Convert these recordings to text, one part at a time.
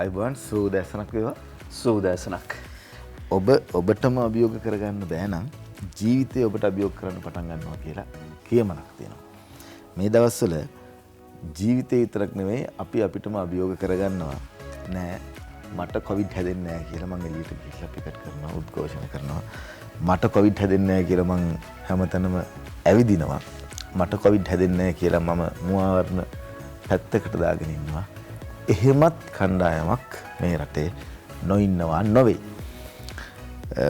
අයිබෝන් සූදැසනක් වේවා. සූදැසනක්. ඔබටම අභියෝග කරගන්න බෑ නම් ජීවිතේ ඔබට අභියෝග කරන්න පටන් ගන්නවා කියලා කියමනක් තියෙනවා. මේ දවස්වල ජීවිතේ විතරක් නෙවෙයි අපි අපිටම අභියෝග කරගන්නවා. නෑ මට කොවිඩ් හැදෙන්නේ නැහැ කියලා මම එළියට ගිහිල්ලා පිකට් කරනවා, උද්ඝෝෂණ කරනවා. මට කොවිඩ් හැදෙන්නේ නැහැ කියලා මම හැමතැනම ඇවිදිනවා. මට කොවිඩ් හැදෙන්නේ නැහැ කියලා මම මුවාවරණ පැත්තකට දාගෙන ඉන්නවා. එහෙමත් කණ්ඩායමක් මේ රටේ නොඉන්නවා නොවේ.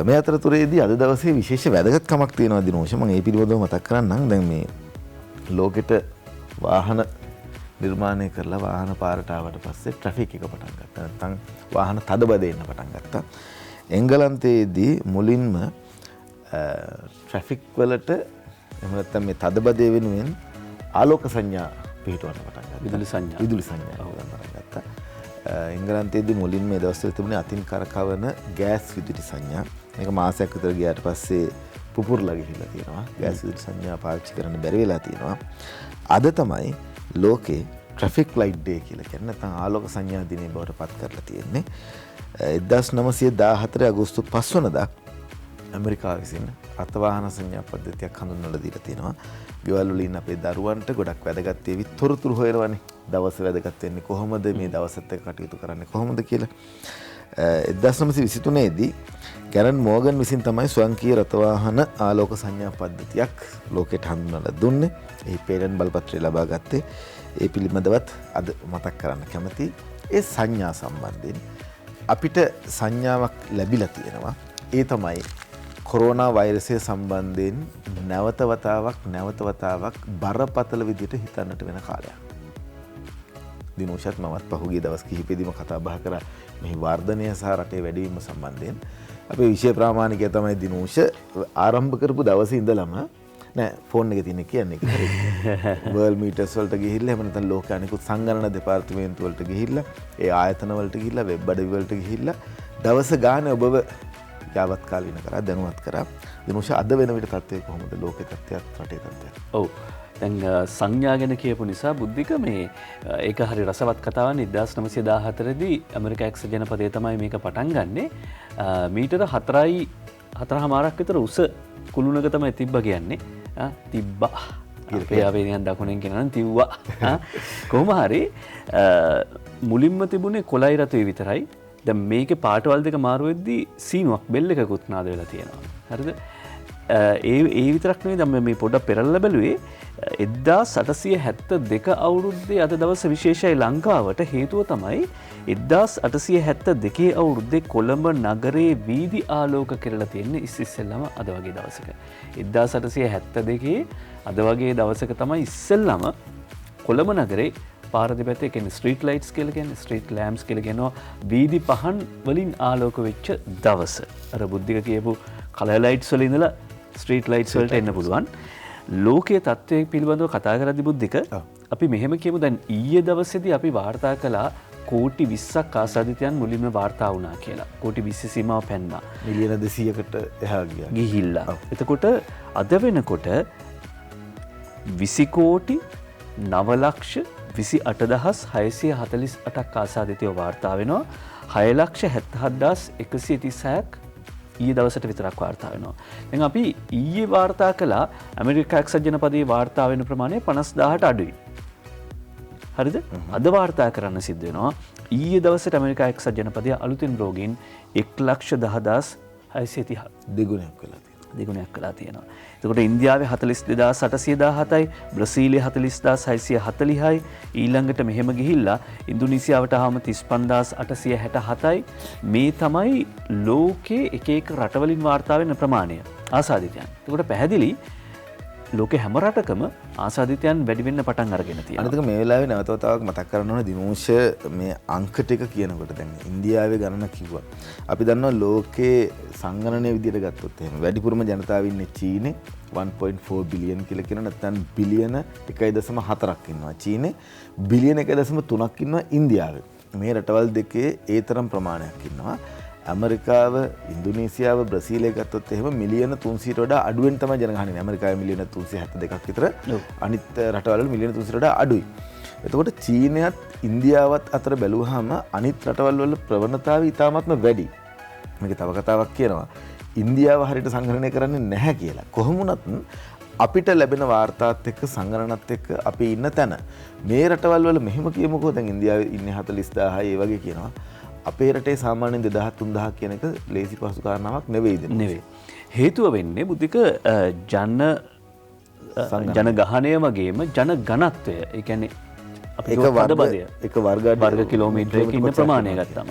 මේ අතරතුරේදී අද දවසේ විශේෂ වැදගත්කමක් තියෙනවා දිනෝෂ. මම ඒ පිළිබඳව මතක් කරන්නම්. දැන් මේ ලෝකෙට වාහන නිර්මාණය කරලා වාහන පාරට ආවට පස්සේ ට්‍රැෆික් එක පටන් ගත්තා. නැත්නම් වාහන තදබදෙන්න පටන් ගත්තා. එංගලන්තයේදී මුලින්ම ට්‍රැෆික් වලට එහෙම නැත්නම් මේ තදබදේ වෙනුවෙන් ආලෝක සංඥා පිටවන්න පටන් ගත්තා. විදුලි සංඥා හොයන්න පටන් ගත්තා. එංගලන්තයේදී මුලින්ම මේ දවස්වල තිබුණේ අතින් කරකවන ගෑස් විදුලි සංඥා. මේක මාසයක් විතර ගියාට පස්සේ පුපුරලා ගිහිල්ලා තියෙනවා. ගෑස් විදුලි සංඥා පාවිච්චි කරන්න බැරි වෙලා තියෙනවා. අද තමයි ලෝකේ ට්‍රැෆික් ලයිට් ඩේ කියලා කියන්නේ නැත්නම් ආලෝක සංඥා දිනේ බවට පත් කරලා තියෙන්නේ. 1914 අගෝස්තු 5 වෙනිදා ඇමරිකාව විසින් රථවාහන සංඥා පද්ධතියක් හඳුන්වලා දීලා තියෙනවා. ගෙවල් වල ඉන්න අපේ දරුවන්ට ගොඩක් වැදගත් ඒවි තොරතුරු හොයනවානේ. දවස වැදගත් වෙන්නේ කොහොමද, මේ දවසත් එක්ක කටයුතු කරන්නේ කොහොමද කියලා. 1923 දී ගැරන් මෝගන් විසින් තමයි ස්වයංක්‍රීය රථවාහන ආලෝක සංඥා පද්ධතියක් ලෝකෙට හඳුන්වලා දුන්නේ. ඒ පේටන්ට් බලපත්‍රය ලබා ගත්තේ. ඒ පිළිබඳවත් අද මතක් කරන්න කැමතියි. ඒ සංඥා සම්බන්ධයෙන් අපිට සංඥාවක් ලැබිලා තියෙනවා. ඒ තමයි කොරෝනා වෛරසය සම්බන්ධයෙන් නැවත වතාවක් බරපතල විදිහට හිතන්නට වෙන කාලයක්. දිනෝෂත් මමත් පහුගිය දවස් කිහිපෙදීම කතා බහ කරා මේ වර්ධනය සහ රටේ වැඩිවීම සම්බන්ධයෙන්. අපේ විෂය ප්‍රාමාණිකය තමයි දිනෝෂ ආරම්භ කරපු දවසේ ඉඳලම නෑ ෆෝන් එකේ තියෙන කියන්නේ වර්ල්ඩ් මීටර්ස් වලට ගිහිල්ලා එහෙම නැත්නම් ලෝක අනිකුත් සංගණන දෙපාර්තමේන්තු වලට ගිහිල්ලා ඒ ආයතන වලට ගිහිල්ලා වෙබ් අඩවි වලට ගිහිල්ලා දවස ගානේ ඔබව යාවත් කාලීන කරා දැනුවත් කරා. දිනෝෂ අද වෙන විට තත්ත්වය කොහොමද? ලෝකේ තත්ත්වයක් රටේ තත්ත්වයක්. ඔව්. දැන් සංඥා ගැන කියපු නිසා බුද්ධික මේ ඒක හරි රසවත් කතාවක්. 1914 දී ඇමරිකා එක්සත් ජනපදයේ තමයි මේක පටන් ගන්නෙ. මීටර 4.4 විතර උස කුළුණක තමයි තිබ්බා කියන්නේ. තිබ්බා. අපේ ආවේනියන් දකුණෙන් කියනවා නම් තිව්වා. කොහොම හරි මුලින්ම තිබුණේ කොළයි රතුයි විතරයි. දැන් මේකේ පාටවල් දෙක මාරු වෙද්දී සීනුවක් බෙල් එකකුත් නාද වෙලා තියෙනවා. හරිද? ඒ විතරක් නෙවෙයි දැන් මේ පොඩ්ඩක් පෙරලා බැලුවේ 1872 අවුරුද්දේ අද දවස විශේෂයි ලංකාවට. හේතුව තමයි 1872 අවුරුද්දේ කොළඹ නගරේ වීදි ආලෝක කරලා තියෙන්නේ ඉස්සෙල්ලාම අද වගේ දවසක. 1872 අද වගේ දවසක තමයි ඉස්සෙල්ලාම කොළඹ නගරේ පාර දෙපැත්තේ කියන්නේ ස්ට්‍රීට් ලයිට්ස් කියලා කියන්නේ ස්ට්‍රීට් ලෑම්ප්ස් කියලා කියනවා වීදි පහන් වලින් ආලෝක වෙච්ච දවස. අර බුද්ධික කියපු කලර් ලයිට්ස් වල ඉඳලා ස්ට්‍රීට් ලයිට්ස් වලට එන්න පුළුවන්. ලෝකයේ තත්ත්වය පිළිබඳව කතා කරද්දී බුද්ධික අපි මෙහෙම කියමු. දැන් ඊයේ දවසේදී අපි වාර්තා කළා කෝටි 20ක් ආසාදිතයන් මුලින්ම වාර්තා වුණා කියලා. කෝටි 20 සීමාව පැන්නා. මිලියන 200කට එහා ගිහිල්ලා. එතකොට අද වෙනකොට 20 කෝටි 9 ලක්ෂ 28,648ක් ආසාදිතයෝ වාර්තා වෙනවා. 6,77,136ක් ඊයේ දවසට විතරක් වාර්තා වෙනවා. දැන් අපි ඊයේ වාර්තා කළා ඇමරිකා එක්සත් ජනපදයේ වාර්තා වෙන ප්‍රමාණය 50,000ට අඩුයි. හරිද? අද වාර්තා කරන්න සිද්ධ වෙනවා ඊයේ දවසට ඇමරිකා එක්සත් ජනපදයේ අලුතින් රෝගීන් 1,10,630 දෙගුණයක් වෙලා තියෙනවා. දෙගුණයක් වෙලා තියෙනවා. එතකොට ඉන්දියාවේ 42,817යි, බ්‍රසීලයේ 40,640යි, ඊළඟට මෙහෙම ගිහිල්ලා ඉන්දුනීසියාවට ආවම 35,867යි. මේ තමයි ලෝකේ එක එක රටවලින් වාර්තා වෙන ප්‍රමාණය ආසාදිතයන්. එතකොට පැහැදිලි ලෝකේ හැම රටකම ආසාදිතයන් වැඩි වෙන්න පටන් අරගෙන තියෙනවා. අනිත් එක මේ වෙලාවේ නැවත වතාවක් මතක් කරන්න ඕනේ දිනෝෂ මේ අංක ටික කියනකොට දැන් ඉන්දියාවේ ගණන කිව්වා. අපි දන්නවා ලෝකේ සංගණනයේ විදිහට ගත්තොත් එහෙම වැඩිපුරම ජනතාව ඉන්නේ චීනේ 1.4 බිලියන් කියලා කියන නැත්නම් බිලියන 1.4ක් ඉන්නවා. චීනේ බිලියන 1.3ක් ඉන්නවා ඉන්දියාවේ. මේ රටවල් දෙකේ ඒ තරම් ප්‍රමාණයක් ඉන්නවා. ඇමරිකාව, ඉන්දුනීසියාව, බ්‍රසීලය ගත්තොත් එහෙම මිලියන 300ට වඩා අඩුවෙන් තමයි ජනගහනය. ඇමරිකාවේ මිලියන 372ක් විතර. අනිත් රටවල් වල මිලියන 300ට වඩා අඩුයි. එතකොට චීනයත් ඉන්දියාවත් අතර බැලුවහම අනිත් රටවල් වල ප්‍රවණතාවය ඉතාමත්ම වැඩි. මේක තව කතාවක් කියනවා. ඉන්දියාව හරියට සංගණනය කරන්නේ නැහැ කියලා. කොහොම වුණත් අපිට ලැබෙන වාර්තාත් එක්ක සංගණනත් එක්ක අපි ඉන්න තැන මේ රටවල් වල මෙහෙම කියමුකෝ දැන් ඉන්දියාවේ ඉන්නේ 40000යි ඒ වගේ කියනවා. අපේ රටේ සාමාන්‍යයෙන් 2000 3000 කියන එක ලේසි පහසු කාරණාවක් නෙවෙයිද? නෙවෙයි. හේතුව වෙන්නේ බුද්ධික ජනගහනය වගේම ජනගණත්වය. ඒ කියන්නේ අපි එක වර්ග කිලෝමීටරයක ඉන්න ප්‍රමාණය ගත්තම.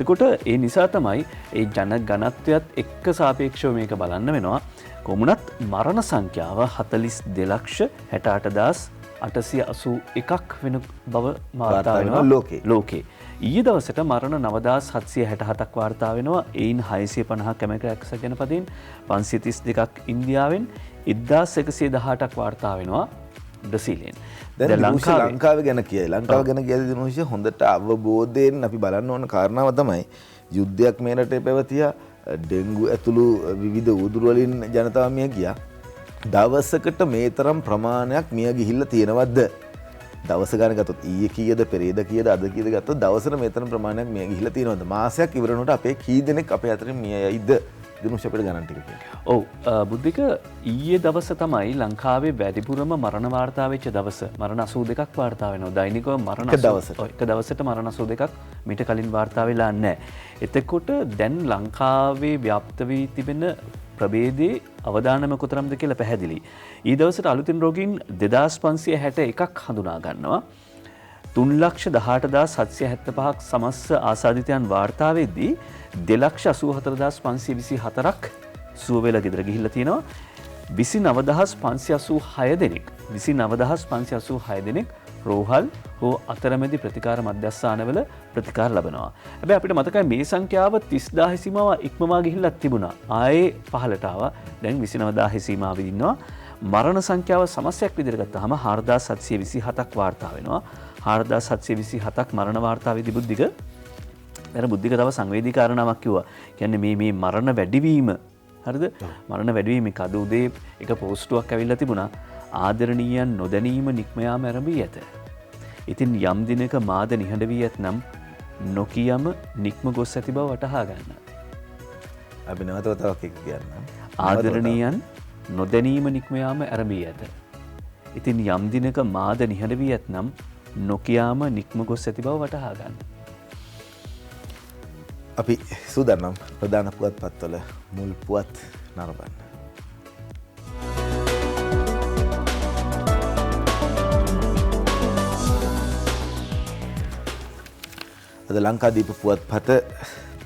එතකොට ඒ නිසා තමයි ඒ ජනගණත්වයත් එක්ක සාපේක්ෂව මේක බලන්න වෙනවා. කොමුණත් මරණ සංඛ්‍යාව 4268681ක් වෙන බව වාර්තා වෙනවා ලෝකේ. ඊයේ දවසට මරණ 9767ක් වාර්තා වෙනවා. එයින් 650ක් ඇමරිකානු ජනපදයෙන් 532ක් ඉන්දියාවෙන් 1118ක් වාර්තා වෙනවා බ්‍රසීලයෙන්. දැන් ලංකාව ගැන කියයි. ලංකාව ගැන කියද්දී දිනුෂ හොඳට අවබෝධයෙන් අපි බලන්න ඕන කාරණාව තමයි යුද්ධයක් මේ රටේ පැවතියා. ඩෙන්ගු ඇතුළු විවිධ උදුරු වලින් ජනතාව මිය ගියා. දවසකට මේ තරම් ප්‍රමාණයක් මිය ගිහිල්ලා තියෙනවද? දවස ගණන් ගත්තොත් ඊයේ කීයද පෙරේද කීයද අද කීයද ගත්තොත් දවසට මේ තරම් ප්‍රමාණයක් මිය ගිහිල්ලා තියෙනවද? මාසයක් ඉවර වෙනකොට අපේ කී දෙනෙක් අපේ අතරින් මිය යයිද? දිනුෂ අපිට ගණන් ටික කියන්න. ඔව් බුද්ධික ඊයේ දවස තමයි ලංකාවේ වැඩිපුරම මරණ වාර්තා වෙච්ච දවස. මරණ 82ක් වාර්තා වෙනවා. දෛනිකව මරණ එක දවසට මරණ 82ක් මීට කලින් වාර්තා වෙලා නැහැ. එතකොට දැන් ලංකාවේ ව්‍යාප්ත වී තිබෙන ප්‍රභේදයේ අවදානම කොතරම්ද කියලා පැහැදිලි. ඊ දවසට අලුතින් රෝගීන් 2561ක් හඳුනා ගන්නවා. 3,18,775ක් සමස්ස ආසාදිතයන් වාර්තා වෙද්දී 2,84,524ක් සුව වෙලා ගෙදර ගිහිල්ලා තියෙනවා. 29,586 දෙනෙක් රෝහල් හෝ අතරමැදි ප්‍රතිකාර මධ්‍යස්ථානවල ප්‍රතිකාර ලබනවා. හැබැයි අපිට මතකයි මේ සංඛ්‍යාව 30,000 සීමාව ඉක්මවා ගිහිල්ලා තිබුණා. ආයේ පහළට ආවා. දැන් 29,000 සීමාවෙ ඉන්නවා. මරණ සංඛ්‍යාව සමස්තයක් විදිහට ගත්තාම 4,727ක් වාර්තා වෙනවා. 4,727ක් මරණ වාර්තාවේදී බුද්ධික තව සංවේදී කාරණාවක් කිව්වා. කියන්නේ මේ මරණ වැඩිවීම හරිද? මරණ වැඩිවීම කද උදේ එක පෝස්ටුවක් ඇවිල්ලා තිබුණා. ආදරණීයන් නොදැනීම නික්ම යාම ආරම්භී ඇත. ඉතින් යම් දිනක මාද නිහඬ වී ඇතනම් නොකියම නික්ම ගොස් ඇති බව වටහා ගන්න. අපි නැවත වතාවක් එක කියන්න. ආදරණීයන් නොදැනීම නික්ම යාම ආරම්භී ඇත. ඉතින් යම් දිනක මාද නිහඬ වී ඇතනම් නොකියාම නික්ම ගොස් ඇති බව වටහා ගන්න. අපි සූදානම් ප්‍රධාන පුවත්පත්වල මුල් පුවත් නරඹන්න. අද ලංකාදීප පුවත්පත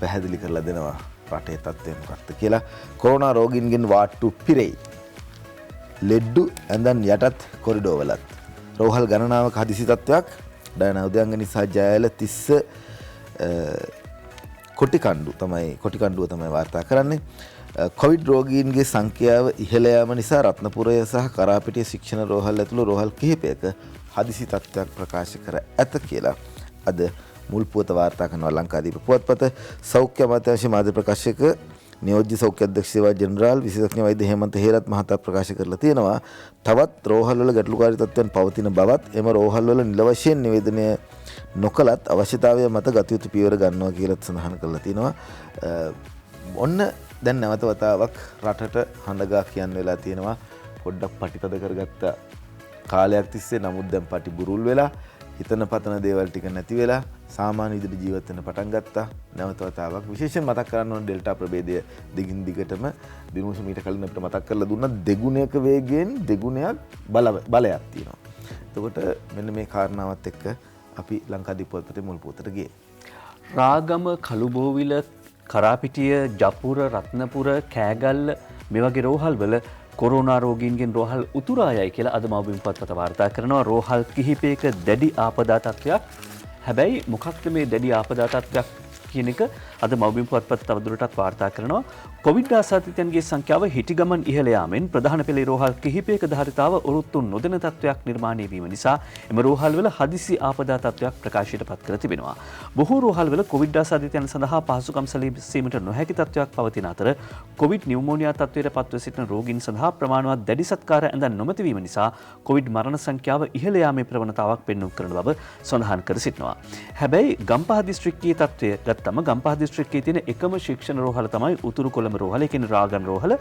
පැහැදිලි කරලා දෙනවා රටේ තත්ත්වය මොකක්ද කියලා. කොරෝනා රෝගීන්ගෙන් වාට්ටු පිරෙයි. ලෙඩ්ඩු ඇඳන් යටත් කොරිඩෝවලත්. රෝහල් ගණනාවක හදිසි තත්ත්වයක්. ඩයනා උදයන්ගනි සහ ජයල තිස්ස කොටිකණ්ඩුව තමයි වාර්තා කරන්නේ. කොවිඩ් රෝගීන්ගේ සංඛ්‍යාව ඉහළ යාම නිසා රත්නපුරය සහ කරාපිටිය ශික්ෂණ රෝහල් ඇතුළු රෝහල් කිහිපයක හදිසි තත්ත්වයක් ප්‍රකාශ කර ඇත කියලා අද මුල් පුවත වාර්තා කරනවා ලංකාදීප පුවත්පත. සෞඛ්‍ය අමාත්‍යාංශයේ මාධ්‍ය ප්‍රකාශක නියෝජ්‍ය සෞඛ්‍ය අධ්‍යක්ෂ සේවා ජෙනරාල් විශේෂඥ වෛද්‍ය හේමන්ත හේරත් මහතා ප්‍රකාශ කරලා තියෙනවා. තවත් රෝහල් වල ගැටලුකාරී තත්ත්වයන් පවතින බවත් එම රෝහල් වල නිල වශයෙන් නිවේදනය නොකලත් අවශ්‍යතාවය මත ගත යුතු පියවර ගන්නවා කියලා සඳහන් කරලා තියෙනවා. ඔන්න දැන් නැවත වතාවක් රටට හඬගා කියන්න වෙලා තියෙනවා. පොඩ්ඩක් පටිතද කරගත්ත කාලයක් තිස්සේ නමුත් දැන් පටි බුරුල් වෙලා හිතන පතන දේවල් ටික නැති වෙලා සාමාන්‍ය විදිහට ජීවත් වෙන්න පටන් ගත්තා. නැවත වතාවක් විශේෂයෙන් මතක් කරන්න ඕන ඩෙල්ටා ප්‍රභේදය දිගින් දිගටම දිනුෂ මීට කලින් අපිට මතක් කරලා දුන්නා දෙගුණයක වේගයෙන් දෙගුණයක් බලයක් තියෙනවා. එතකොට මෙන්න මේ කාරණාවත් එක්ක අපි ලංකාදීප පුවත්පතේ මුල් පුවතට ගියේ. රාගම කළුබෝවිල කරාපිටිය ජපුර රත්නපුර කෑගල්ල මේ වගේ රෝහල් වල කොරෝනා රෝගීන්ගෙන් රෝහල් උතුරා යයි කියලා අද මවබිම් පුවත්පත වාර්තා කරනවා. රෝහල් කිහිපයක දැඩි ආපදා තත්ත්වයක්. හැබැයි මොකක්ද මේ දැඩි ආපදා තත්ත්වයක් කියන එක අද මව්බිම් පුවත්පත් තවදුරටත් වාර්තා කරනවා. කොවිඩ් ආසාදිතයන්ගේ සංඛ්‍යාව හිටිගමන් ඉහළ යාමෙන් ප්‍රධාන පෙළේ රෝහල් කිහිපයක ධාරිතාව ඔරොත්තු නොදෙන තත්ත්වයක් නිර්මාණය වීම නිසා එම රෝහල්වල හදිසි ආපදා තත්ත්වයක් ප්‍රකාශයට පත් කර තිබෙනවා. බොහෝ රෝහල්වල කොවිඩ් ආසාදිතයන් සඳහා පහසුකම් සැලසීමට නොහැකි තත්ත්වයක් පවතින අතර කොවිඩ් නියුමෝනියා තත්ත්වයට පත්ව සිටින රෝගීන් සඳහා ප්‍රමාණවත් දැඩි සත්කාර ඇඳන් නොමැති වීම නිසා කොවිඩ් මරණ සංඛ්‍යාව ඉහළ යාමේ ප්‍රවණතාවක් පෙන්නුම් කරන බව සඳහන් කර සිටිනවා. හැබැයි ගම්පහ දිස්ත්‍රික්කයේ තත්ත්වය ගත්තම ගම්පහ දිස්ත්‍රික්කයේ තියෙන එකම ශික්ෂණ රෝහල තමයි උතුරු කොළඹ රෝහල. ඒ කියන්නේ රාගන් රෝහල.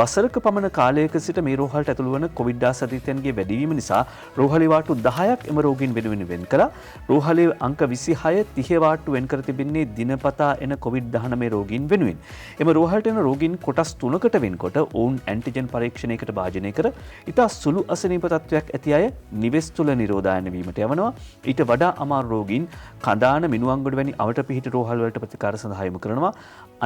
වසරක පමණ කාලයක සිට මේ රෝහලට ඇතුළු වන කොවිඩ් ආසාදිතයන්ගේ වැඩිවීම නිසා රෝහලේ වාට්ටු 10ක් එම රෝගීන් වෙනුවෙන් වෙන් කළා. රෝහලේ අංක 26 30 වාට්ටු වෙන් කර තිබෙන්නේ දිනපතා එන කොවිඩ් 19 රෝගීන් වෙනුවෙන්. එම රෝහලට එන රෝගීන් කොටස් 3කට වෙන්කොට ඔවුන් ඇන්ටිජන් පරීක්ෂණයකට භාජනය කර ඉතා සුළු අසනීප තත්ත්වයක් ඇති අය නිවෙස් තුළ නිරෝධායන වීමට යවනවා. ඊට වඩා අමාරු රෝගීන් කඳාන මිනුවන්ගොඩ වැනි අවට පිහිටි රෝහල් වලට ප්‍රතිකාර සඳහා යොමු කරනවා.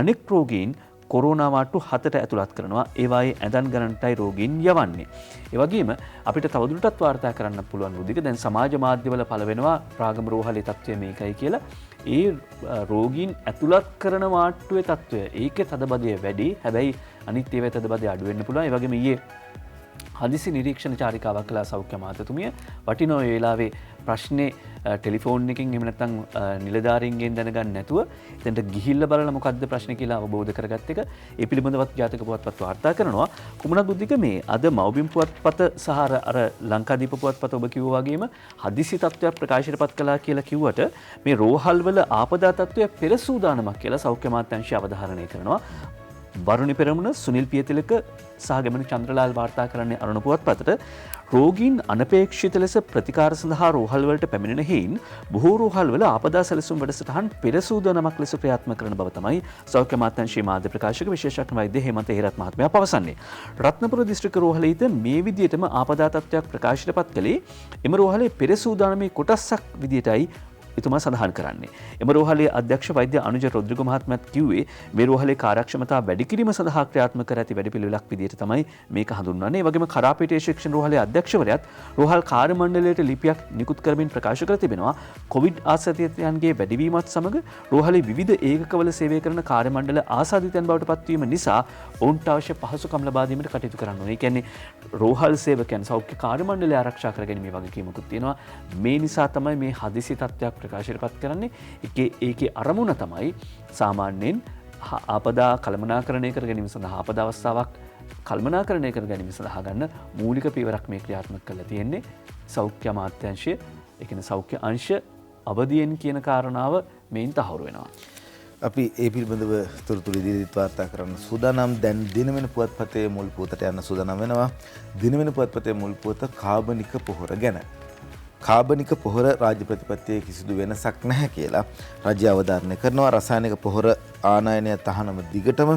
අනෙක් රෝගීන් කොරෝනා වාට්ටු 7ට ඇතුළත් කරනවා. ඒවායේ ඇඳන් ගණන්ටයි රෝගීන් යවන්නේ. ඒ වගේම අපිට තවදුරටත් වාර්තා කරන්න පුළුවන් බුද්ධික දැන් සමාජ මාධ්‍යවල පළ වෙනවා රාගම රෝහලේ තත්ත්වය මේකයි කියලා. ඒ රෝගීන් ඇතුළත් කරන වාට්ටුවේ තත්ත්වය ඒකේ තදබදය වැඩි. හැබැයි අනිත් ඒවායේ තදබදය අඩු වෙන්න පුළුවන්. ඒ වගේම ඊයේ හදිසි නිරීක්ෂණ චාරිකාවක් කළා සෞඛ්‍ය අමාත්‍යතුමිය. වටිනා ඒ වෙලාවේ ප්‍රශ්නේ ටෙලිෆෝන් එකකින් එහෙම නැත්නම් නිලධාරීන්ගෙන් දැනගන්න නැතුව එතනට ගිහිල්ලා බලලා මොකද්ද ප්‍රශ්නේ කියලා අවබෝධ කරගත්ත එක. ඒ පිළිබඳවත් ජාතක පුවත්පත් වාර්තා කරනවා. කුමනක් බුද්ධික මේ අද මව්බිම් පුවත්පත සහ අර ලංකාදීප පුවත්පත ඔබ කිව්වා වගේම හදිසි තත්ත්වයක් ප්‍රකාශයට පත් කළා කියලා කිව්වට මේ රෝහල් වල ආපදා තත්ත්වය පෙර සූදානමක් කියලා සෞඛ්‍ය අමාත්‍යාංශය අවධාරණය කරනවා. වරුණි පෙරමුණ සුනිල් පියතිලක සහ ගමන චන්ද්‍රලාල් වාර්තා කරන්නේ අරුණ පුවත්පතට රෝගීන් අනපේක්ෂිත ලෙස ප්‍රතිකාර සඳහා රෝහල් වලට පැමිණෙන හේයින් බොහෝ රෝහල් වල ආපදා සැලසුම් වැඩසටහන් පෙර සූදානමක් ලෙස ක්‍රියාත්මක කරන බව තමයි සෞඛ්‍ය අමාත්‍යාංශයේ මාධ්‍ය ප්‍රකාශක විශේෂඥ වෛද්‍ය හේමන්ත හේරත් මහත්මයා පවසන්නේ. රත්නපුර දිස්ත්‍රික්ක රෝහලේද මේ විදියටම ආපදා තත්ත්වයක් ප්‍රකාශයට පත් කළේ එම රෝහලේ පෙර සූදානමේ කොටසක් විදියටයි එතුමා සඳහන් කරන්නේ. එම රෝහලේ අධ්‍යක්ෂ වෛද්‍ය අනුජ රොද්රිගෝ මහත්මයාත් කිව්වේ මේ රෝහලේ කාර්යක්ෂමතාව වැඩි කිරීම සඳහා ක්‍රියාත්මක කර ඇති වැඩපිළිවෙලක් විදිහට තමයි මේක හඳුන්වන්නේ. ඒ වගේම කරාපිටිය ශික්ෂණ රෝහලේ අධ්‍යක්ෂවරයාත් රෝහල් කාර්ය මණ්ඩලයට ලිපියක් නිකුත් කරමින් ප්‍රකාශ කර තිබෙනවා. කොවිඩ් ආසාදිතයන්ගේ වැඩිවීමත් සමග රෝහලේ විවිධ ඒකකවල සේවය කරන කාර්ය මණ්ඩල ආසාදිතයන් බවට පත්වීම නිසා ඔවුන්ට අවශ්‍ය පහසුකම් ලබා දීමට කටයුතු කරන්න ඕනේ. ඒ කියන්නේ රෝහල් සේවකයන් සෞඛ්‍ය කාර්ය මණ්ඩලය ආරක්ෂා කර ගැනීම වගකීමකුත් තියෙනවා. මේ නිසා තමයි මේ හදිසි තත්ත්වයක් ප්‍රකාශයට පත් කරන්නේ. ඒකේ අරමුණ තමයි සාමාන්‍යයෙන් ආපදා කළමනාකරණය කර ගැනීම සඳහා ආපදා අවස්ථාවක් කළමනාකරණය කර ගැනීම සඳහා ගන්න මූලික පියවරක් මේ ක්‍රියාත්මක කරලා තියෙන්නේ සෞඛ්‍ය අමාත්‍යාංශය. ඒ කියන්නේ සෞඛ්‍ය අංශ අවදියෙන් කියන කාරණාව මේන් තහවුරු වෙනවා. අපි ඒ පිළිබඳව තොරතුරු ඉදිරියට වාර්තා කරන්න සූදානම්. දැන් දිනවෙන පුවත්පතේ මුල් පුවතට යන්න සූදානම් වෙනවා. දිනවෙන පුවත්පතේ මුල් පුවත කාබනික පොහොර ගැන. කාබනික පොහොර රාජ්‍ය ප්‍රතිපත්තියේ කිසිදු වෙනසක් නැහැ කියලා රජය අවධාරණය කරනවා. රසායනික පොහොර ආනයනය තහනම දිගටම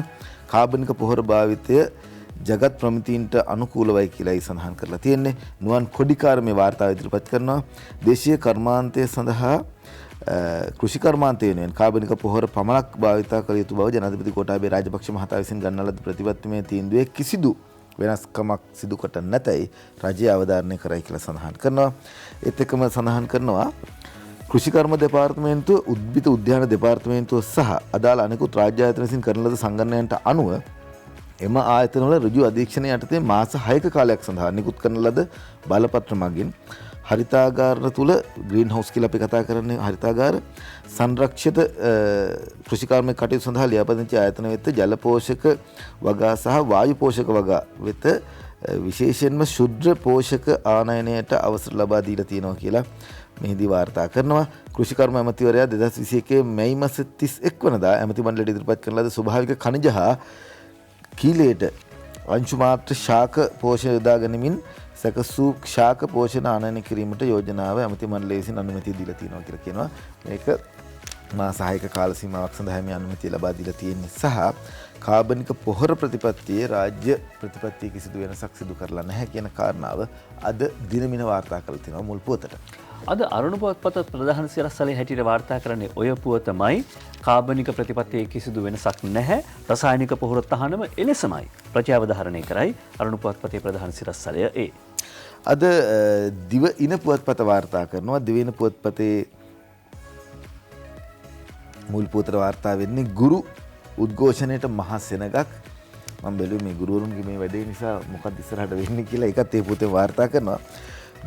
කාබනික පොහොර භාවිතය ජගත් ප්‍රමිතීන්ට අනුකූලවයි කියලායි සඳහන් කරලා තියෙන්නේ. නුවන් කොඩිකාර මේ වාර්තාව ඉදිරිපත් කරනවා. දේශීය කර්මාන්තය සඳහා කෘෂි කර්මාන්තය වෙනුවෙන් කාබනික පොහොර පමණක් භාවිතා කළ යුතු බව ජනාධිපති ගෝඨාභය රාජපක්ෂ මහතා විසින් ගන්නා ලද ප්‍රතිපත්තිමය තීන්දුවේ කිසිදු වෙනස්කමක් සිදු කොට නැතයි රජය අවධාරණය කරයි කියලා සඳහන් කරනවා. ඒත් එක්කම සඳහන් කරනවා කෘෂිකර්ම දෙපාර්තමේන්තුව, උද්භිද උද්‍යාන දෙපාර්තමේන්තුව සහ අදාළ අනෙකුත් රාජ්‍ය ආයතන විසින් කරන ලද සංගණනයන්ට අනුව එම ආයතනවල ඍජු අධීක්ෂණය යටතේ මාස 6ක කාලයක් සඳහා නිකුත් කරන ලද බලපත්‍ර මගින් හරිතාගාර තුල ග්‍රීන් හවුස් කියලා අපි කතා කරන්නේ හරිතාගාර සංරක්ෂිත කෘෂිකර්ම කටයුතු සඳහා ලියාපදිංචි ආයතන වෙත ජල පෝෂක වගා සහ වායු පෝෂක වගා වෙත විශේෂයෙන්ම ශුද්ධ පෝෂක ආනයනයට අවසර ලබා දීලා තියෙනවා කියලා මෙහිදී වාර්තා කරනවා. කෘෂිකර්ම ඇමතිවරයා 2021 මැයි මාස 31 වනදා ඇමති මණ්ඩලයට ඉදිරිපත් කරන ලද ස්වභාවික khනිජ හා කීලයට අංශු මාත්‍ර ශාක පෝෂණ යොදා ගැනීමෙන් සකසූ ශාක පෝෂණ ආනයනය කිරීමට යෝජනාව ඇමති මණ්ඩලය විසින් අනුමැතිය දීලා තියෙනවා කියලා කියනවා. මේක මාස 6ක කාල සීමාවක් සඳහා මේ අනුමැතිය ලබා දීලා තියෙන්නේ සහ කාබනික පොහොර ප්‍රතිපත්තියේ රාජ්‍ය ප්‍රතිපත්තිය කිසිදු වෙනසක් සිදු කරලා නැහැ කියන කාරණාව අද දිනමින වාර්තා කරලා තියෙනවා මුල් පුවතට. අද අරුණ පුවත්පත ප්‍රධාන සිරස්තලයේ හැටියට වාර්තා කරන්නේ ඔය පුවතමයි. කාබනික ප්‍රතිපත්තියේ කිසිදු වෙනසක් නැහැ. රසායනික පොහොර තහනම එලෙසමයි. ප්‍රජාවධාරණය කරයි අරුණ පුවත්පතේ ප්‍රධාන සිරස්තලය ඒ. අද දිවයින පුවත්පත වාර්තා කරනවා. දිවයින පුවත්පතේ මුල් පුවතට වාර්තා වෙන්නේ ගුරු උද්ඝෝෂණයට මහා සෙනගක්. මම බැලුවේ මේ ගුරුවරුන්ගේ මේ වැඩේ නිසා මොකක්ද ඉස්සරහට වෙන්නේ කියලා. ඒකත් ඒ පුතේ වාර්තා කරනවා.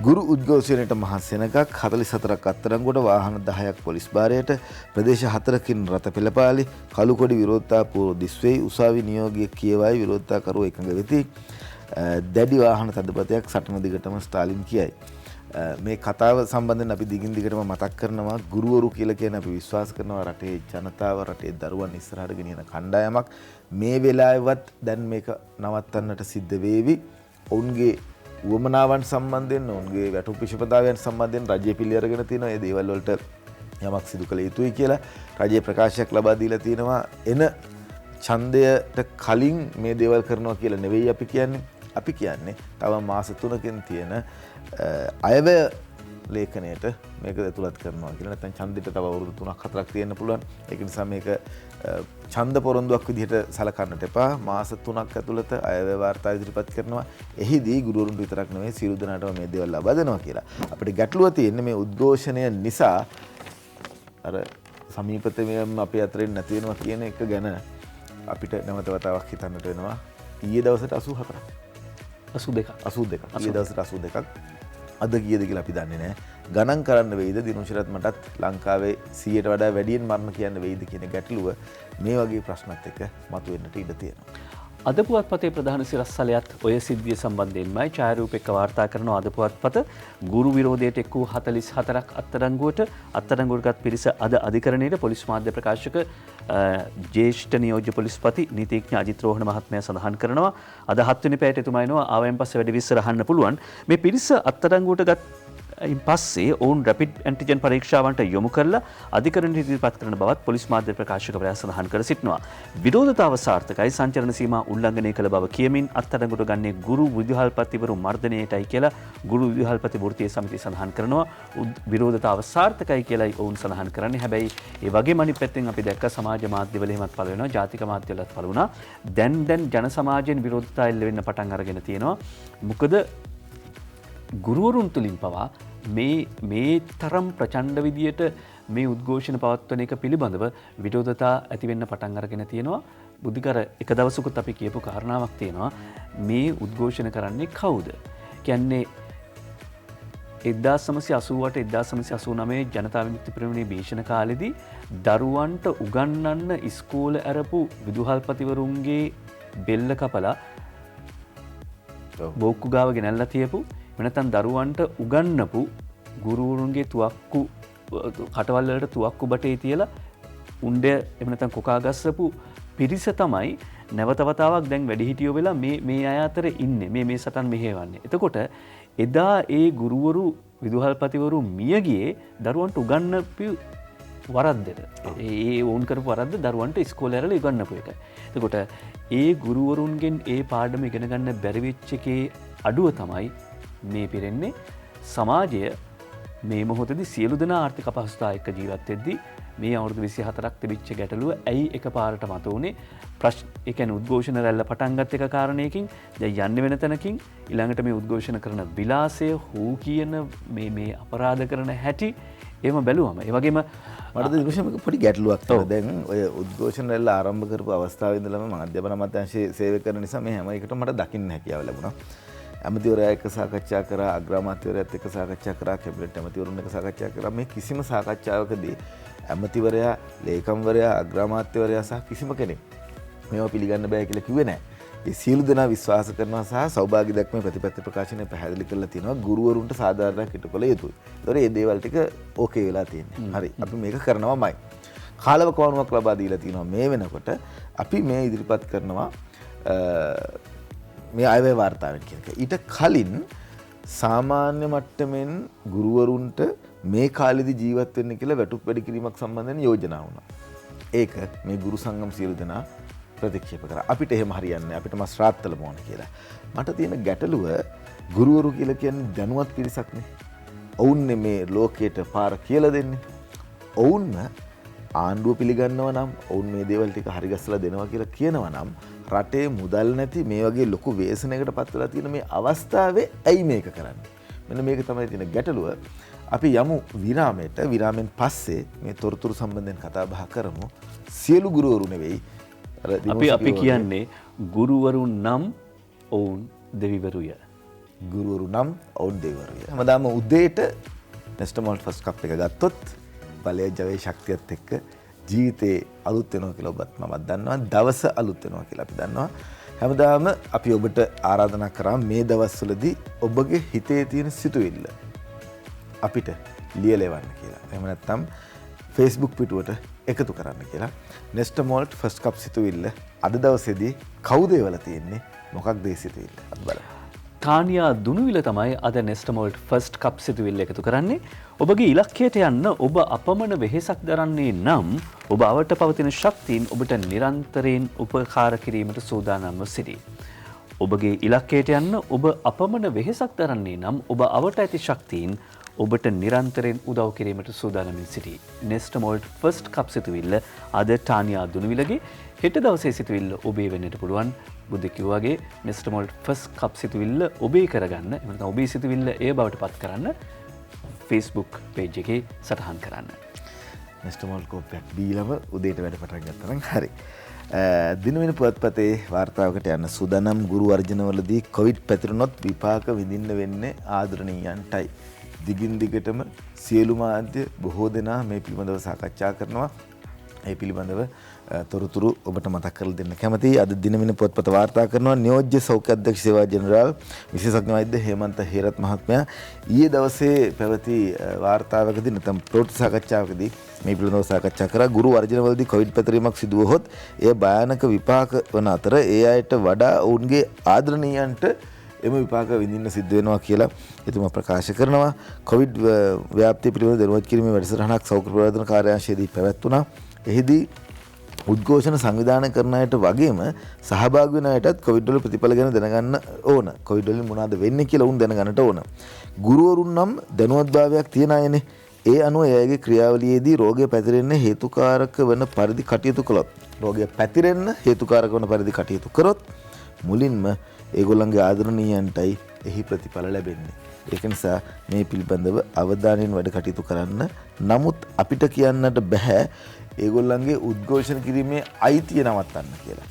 ගුරු උද්ඝෝෂණයට මහා සෙනගක් 44ක් අත්අඩංගුවට වාහන 10ක් පොලිස් භාරයට ප්‍රදේශ 4කින් රථ පෙළපාලි කළුකොඩි විරෝධතා පූර්ව දිස්වෙයි උසාවි නියෝගය කියවයි විරෝධතාකරුවෝ එකඟ වෙති. දැඩි වාහන තදබතයක් සටන දිගටම ස්ටාලින් කියයි. මේ කතාව සම්බන්ධයෙන් අපි දිගින් දිගටම මතක් කරනවා ගුරුවරු කියලා කියන අපි විශ්වාස කරනවා රටේ ජනතාව රටේ දරුවන් ඉස්සරහට ගෙනියන කණ්ඩායමක් මේ වෙලාවෙවත් දැන් මේක නවත්තන්නට සිද්ධ වේවි. ඔවුන්ගේ උවමනාවන් සම්බන්ධයෙන් ඔවුන්ගේ වැටුප් විශේෂපදායන් සම්බන්ධයෙන් රජය පිළිඅරගෙන තියෙනවා. ඒ දේවල් වලට යමක් සිදු කළ යුතුයි කියලා රජයේ ප්‍රකාශයක් ලබා දීලා තියෙනවා. එන ඡන්දයට කලින් මේ දේවල් කරනවා කියලා නෙවෙයි අපි කියන්නේ. අපි කියන්නේ තව මාස 3කින් තියෙන අයවැය ලේඛනයට මේක ඇතුළත් කරනවා කියලා. නැත්නම් ඡන්දෙට තව අවුරුදු 3ක් 4ක් තියෙන්න පුළුවන්. ඒක නිසා මේක ඡන්ද පොරොන්දුවක් විදිහට සලකන්නට එපා. මාස 3ක් ඇතුළත අයවැය වාර්තා ඉදිරිපත් කරනවා. එහිදී ගුරුවරුන්ට විතරක් නෙවෙයි සියලු දෙනාටම මේ දේවල් ලබා දෙනවා කියලා. අපිට ගැටලුව තියෙන්නේ මේ උද්ඝෝෂණය නිසා අර සමීපතම අපේ අතරින් නැති වෙනවා කියන එක ගැන අපිට නැවත වතාවක් හිතන්නට වෙනවා. ඊයේ දවසට 84ක් 82ක් ඊයේ දවසට 82ක් අද කීයද කියලා අපි දන්නේ නැහැ. ගණන් කරන්න වෙයිද දිනුෂරත් මටත් ලංකාවේ 100ට වඩා වැඩියෙන් මරණ කියන්න වෙයිද කියන ගැටලුව මේ වගේ ප්‍රශ්නත් එක්ක මතුවෙන්නට ඉඩ තියෙනවා. අද පුවත්පතේ ප්‍රධාන සිරස්තලයත් ඔය සිද්ධිය සම්බන්ධයෙන්මයි ඡායාරූප එක්ක වාර්තා කරන අද පුවත්පත ගුරු විරෝධයට එක් වූ 44ක් අත්අඩංගුවටගත් පිරිස අද අධිකරණයේ පොලිස් මාධ්‍ය ප්‍රකාශක ජ්‍යෙෂ්ඨ නියෝජ්‍ය පොලිස්පති නීතිඥ අජිත් රෝහණ මහත්මයා සඳහන් කරනවා අද 7 වෙනි පැයට එතුමා එනවා ආවෙන් පස්සේ වැඩි විස්තර අහන්න පුළුවන්. මේ පිරිස අත්අඩංගුවටගත් පස්සේ ඔවුන් රැපිඩ් ඇන්ටිජන් පරීක්ෂාවන්ට යොමු කරලා අධිකරණයට ඉදිරිපත් කරන බවත් පොලිස් මාධ්‍ය ප්‍රකාශකවරයා සඳහන් කර සිටිනවා. විරෝධතාව සාර්ථකයි සංචරණ සීමා උල්ලංඝනය කළ බව කියමින් අත්අඩංගුවට ගන්නේ ගුරු විදුහල්පතිවරු මර්ධනයටයි කියලා ගුරු විදුහල්පති වෘත්තීය සමිතිය සඳහන් කරනවා. විරෝධතාව සාර්ථකයි කියලායි ඔවුන් සඳහන් කරන්නේ. හැබැයි ඒ වගේම අනිත් පැත්තෙන් අපි දැක්ක සමාජ මාධ්‍යවල එහෙමත් පළ වෙනවා. ජාතික මාධ්‍යවලත් පළ වුණා. දැන් ජන සමාජයෙන් විරෝධතාව එල්ල වෙන්න පටන් අරගෙන තියෙනවා. මොකද ගුරුවරුන් තුලින් පවා මේ තරම් ප්‍රචණ්ඩ විදියට මේ උද්ඝෝෂණ පවත්වන එක පිළිබඳව විරෝධතා ඇති වෙන්න පටන් අරගෙන තියෙනවා. බුද්ධිකර එක දවසකුත් අපි කියපු කාරණාවක් තියෙනවා. මේ උද්ඝෝෂණ කරන්නේ කවුද? කියන්නේ 1988 1989 ජනතා විමුක්ති පෙරමුණේ භීෂණ කාලෙදී දරුවන්ට උගන්වන්න ඉස්කෝල ඇරපු විදුහල්පතිවරුන්ගේ බෙල්ල කපලා බෝක්කු ගාව ගෙනල්ලා තියපු වෙනතන් දරුවන්ට උගන්නපු ගුරුවරුන්ගේ තුවක්කු කටවල් වලට තුවක්කු බටේ තියලා උණ්ඩ එහෙම නැත්නම් කොකා ගස්සපු පිරිස තමයි නැවත වතාවක් දැන් වැඩිහිටියෝ වෙලා මේ අය අතර ඉන්නේ මේ සටන් මෙහෙවන්නේ. එතකොට එදා ඒ ගුරුවරු විදුහල්පතිවරු මිය ගියේ දරුවන්ට උගන්වපු වරද්දට. ඒ වුන් කරපු වරද්ද දරුවන්ට ඉස්කෝලේ ඇරලා උගන්වපු එක. එතකොට ඒ ගුරුවරුන්ගෙන් ඒ පාඩම ඉගෙන ගන්න බැරි වෙච්ච එකේ අඩුව තමයි මේ පිරෙන්නේ. සමාජය මේ මොහොතේදී සියලු දෙනා ආර්ථික අපහසුතාව එක්ක ජීවත් වෙද්දී මේ අවුරුදු 24ක් තිබිච්ච ගැටලුව ඇයි එකපාරට මතුවුනේ? ඒ කියන්නේ උද්ඝෝෂණ රැල්ල පටන් ගත් එක කාරණයකින් දැන් යන්නේ වෙන තැනකින් ඊළඟට මේ උද්ඝෝෂණ කරන විලාසය හූ කියන මේ අපරාධ කරන හැටි එහෙම බැලුවම ඒ වගේම මට දිනුෂමක පොඩි ගැටලුවක් තියෙනවා. දැන් ඔය උද්ඝෝෂණ රැල්ල ආරම්භ කරපු අවස්ථාවේ ඉඳලම මම අධ්‍යාපන අමාත්‍යාංශයේ සේවය කරන නිසා මේ හැම එකටම මට දකින්න හැකියාව ලැබුණා. ඇමතිවරයා එක්ක සාකච්ඡා කරා, අග්‍රාමාත්‍යවරයාත් එක්ක සාකච්ඡා කරා, කැබිනට් ඇමතිවරුන් එක්ක සාකච්ඡා කරා. මේ කිසිම සාකච්ඡාවකදී ඇමතිවරයා, ලේකම්වරයා, අග්‍රාමාත්‍යවරයා සහ කිසිම කෙනෙක් මේවා පිළිගන්න බෑ කියලා කිව්වේ නැහැ. ඒ සියලු දෙනා විශ්වාස කරනවා සහ සෞභාග්‍ය දක්වන ප්‍රතිපත්ති ප්‍රකාශනය පැහැදිලි කරලා තියෙනවා ගුරුවරුන්ට සාධාරණයක් ඉටු කළ යුතුයි. ඒතකොට මේ දේවල් ටික ඕකේ වෙලා තියෙන්නේ. හරි. අපි මේක කරනවාමයි. කාලවකවානුවක් ලබා දීලා තියෙනවා මේ වෙනකොට. අපි මේ ඉදිරිපත් කරනවා මේ අයවැය වාර්තාවෙන් කියන එක. ඊට කලින් සාමාන්‍ය මට්ටමින් ගුරුවරුන්ට මේ කාලෙදි ජීවත් වෙන්න කියලා වැටුප් වැඩි කිරීමක් සම්බන්ධයෙන් යෝජනා වුණා. ඒක මේ ගුරු සංගම් සියලු දෙනා ප්‍රතික්ෂේප කරා. අපිට එහෙම හරියන්නේ නැහැ. අපිට මස් රාත්තල මොන කියලා. මට තියෙන ගැටලුව ගුරුවරු කියලා කියන්නේ දැනුවත් පිරිසක් නේ. ඔවුන්නේ මේ ලෝකයට පාර කියලා දෙන්නේ. ඔවුන්ම ආණ්ඩුව පිළිගන්නවා නම් ඔවුන් මේ දේවල් ටික හරි ගස්සලා දෙනවා කියලා කියනවා නම් රටේ මුදල් නැති මේ වගේ ලොකු ව්‍යසනයකට පත් වෙලා තියෙන මේ අවස්ථාවේ ඇයි මේක කරන්නේ? මෙන්න මේක තමයි තියෙන ගැටලුව. අපි යමු විරාමයට. විරාමෙන් පස්සේ මේ තොරතුරු සම්බන්ධයෙන් කතා බහ කරමු. සියලු ගුරුවරු නෙවෙයි අපි කියන්නේ ගුරුවරුන් නම් ඔවුන් දෙවිවරුය. ගුරුවරු නම් ඔවුන් දෙවිවරුය. හැමදාම උදේට නෙස්ටමෝල්ට් ෆස්ට් කප් එක ගත්තොත් බලය ජවයේ ශක්තියත් එක්ක ජීවිතේ අලුත් වෙනවා කියලා ඔබත් මමත් දන්නවා. දවස අලුත් වෙනවා කියලා අපි දන්නවා. හැමදාම අපි ඔබට ආරාධනා කරා මේ දවස්වලදී ඔබගේ හිතේ තියෙන සිතුවිල්ල අපිට ලියලෙවන්න කියලා. එහෙම නැත්නම් Facebook පිටුවට එකතු කරන්න කියලා. නෙස්ටමෝල්ට් ෆස්ට් කප් සිතුවිල්ල අද දවසේදී කවුද එවලා තියෙන්නේ? මොකක්ද ඒ සිතුවිල්ල? අපි බලමු. තානියා දුනුවිල තමයි අද නෙස්ටමෝල්ට් ෆස්ට් කප් සිතුවිල්ල එකතු කරන්නේ. ඔබගේ ඉලක්කයට යන්න ඔබ අපමණ වෙහෙසක් දරන්නේ නම් ඔබ අවට පවතින ශක්තියින් ඔබට නිරන්තරයෙන් උපකාර කිරීමට සූදානම්ව සිටී. ඔබගේ ඉලක්කයට යන්න ඔබ අපමණ වෙහෙසක් දරන්නේ නම් ඔබ අවට ඇති ශක්තියින් ඔබට නිරන්තරයෙන් උදව් කිරීමට සූදානමින් සිටී. නෙස්ටමෝල්ට් ෆස්ට් කප් සිතුවිල්ල අද ටානියා දුනුවිලගේ. හෙට දවසේ සිතුවිල්ල ඔබේ වෙන්නට පුළුවන්. බුද්ධ කිව්වාගේ නෙස්ටමෝල්ට් ෆස්ට් කප් සිතුවිල්ල ඔබේ කරගන්න. එහෙම නැත්නම් ඔබේ සිතුවිල්ල ඒ බවට පත් කරන්න Facebook page එකේ සටහන් කරන්න. නෙස්ටමෝල්ට් කෝප්පයක් දීලම උදේට වැඩ පටන් ගත්තා නම් හරි. දිනවෙන පුවත්පතේ වාර්තාවකට යන සූදානම් ගුරු වර්ජනවලදී කොවිඩ් පැතිරුණොත් විපාක විඳින්න වෙන්නේ ආදරණීයන්ටයි. දිගින් දිගටම සියලු මාධ්‍ය බොහෝ දෙනා මේ පිළිබඳව සාකච්ඡා කරනවා. ඒ පිළිබඳව තොරතුරු ඔබට මතක් කරලා දෙන්න කැමතියි. අද දිනමින පොත්පත වාර්තා කරනවා නියෝජ්‍ය සෞඛ්‍ය අධ්‍යක්ෂ සේවා ජෙනරාල් විශේෂඥ වෛද්‍ය හේමන්ත හේරත් මහත්මයා ඊයේ දවසේ පැවති වාර්තාවකදී නැත්නම් ප්‍රවෘත්ති සාකච්ඡාවකදී මේ පිළිබඳව සාකච්ඡා කරා. ගුරු වර්ජනවලදී කොවිඩ් පැතිරීමක් සිදු වුවහොත් එය භයානක විපාක වන අතර ඒ අයට වඩා ඔවුන්ගේ ආදරණීයන්ට එම විපාක විඳින්න සිද්ධ වෙනවා කියලා එතුමා ප්‍රකාශ කරනවා. කොවිඩ් ව්‍යාප්තිය පිළිබඳව දැනුවත් කිරීමේ වැඩසටහනක් සෞඛ්‍ය ප්‍රවර්ධන කාර්යාංශයේදී පැවැත්වුණා. එහිදී උද්ඝෝෂණ සංවිධානය කරන අයට වගේම සහභාගී වෙන අයටත් කොවිඩ් වල ප්‍රතිඵල ගැන දැනගන්න ඕන. කොවිඩ් වලින් මොනවද වෙන්නේ කියලා උන් දැනගන්නට ඕන. ගුරුවරුන් නම් දැනුවත්භාවයක් තියන අයනේ. ඒ අනුව එයාගේ ක්‍රියාවලියේදී රෝගය පැතිරෙන්න හේතුකාරක වන පරිදි කටයුතු කළොත්, රෝගය පැතිරෙන්න හේතුකාරක වන පරිදි කටයුතු කරොත් මුලින්ම ඒගොල්ලන්ගේ ආදරණීයන්ටයි එහි ප්‍රතිඵල ලැබෙන්නේ. ඒක නිසා මේ පිළිබඳව අවධානයෙන් වැඩ කටයුතු කරන්න. නමුත් අපිට කියන්නට බෑ ඒගොල්ලන්ගේ උද්ඝෝෂණ කිරීමේ අයිතිය නවත්තන්න කියලා.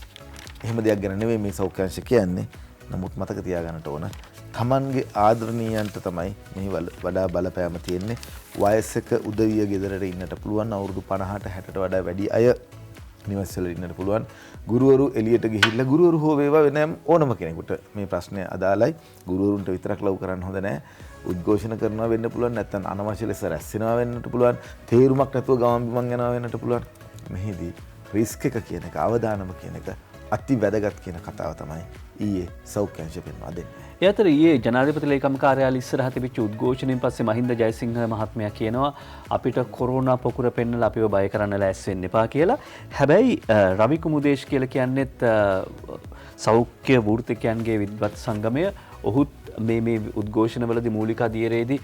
එහෙම දෙයක් ගැන නෙවෙයි මේ සෞඛ්‍යාංශ කියන්නේ. නමුත් මතක තියාගන්නට ඕන තමන්ගේ ආදරණීයන්ට තමයි මේ වඩා බලපෑම තියෙන්නේ. වයසක උදවිය ගෙදරට ඉන්නට පුළුවන්. අවුරුදු 50ට 60ට වඩා වැඩි අය නිවස්වල ඉන්නට පුළුවන්. ගුරුවරු එළියට ගිහිල්ලා ගුරුවරු හෝ වේවා වෙනම ඕනම කෙනෙකුට මේ ප්‍රශ්නය අදාළයි. ගුරුවරුන්ට විතරක් ලව් කරන්න හොඳ නැහැ. උද්ඝෝෂණ කරනවා වෙන්න පුළුවන්, නැත්නම් අනවශ්‍ය ලෙස රැස් වෙනවා වෙන්නට පුළුවන්, තේරුමක් නැතුව ගමන් බිමන් යනවා වෙන්නට පුළුවන්. මෙහිදී රිස්ක් එක කියන එක, අවදානම කියන එක අති වැදගත් කියන කතාව තමයි ඊයේ සෞඛ්‍යාංශ පෙන්වා දෙන්නේ. ඒ අතර ඊයේ ජනාධිපති ලේකම් කාර්යාලය ඉස්සරහ තිබිච්ච උද්ඝෝෂණයෙන් පස්සේ මහින්ද ජයසිංහ මහත්මයා කියනවා අපිට කොරෝනා පොකුර පෙන්නලා අපිව බය කරන්න ලෑස්ති වෙන්න එපා කියලා. හැබැයි රවි කුමුදේශ් කියලා කියන්නේත් සෞඛ්‍ය වෘත්තිකයන්ගේ විද්වත් සංගමය. ඔහුත් මේ උද්ඝෝෂණවලදී මූලික අධීරයේදී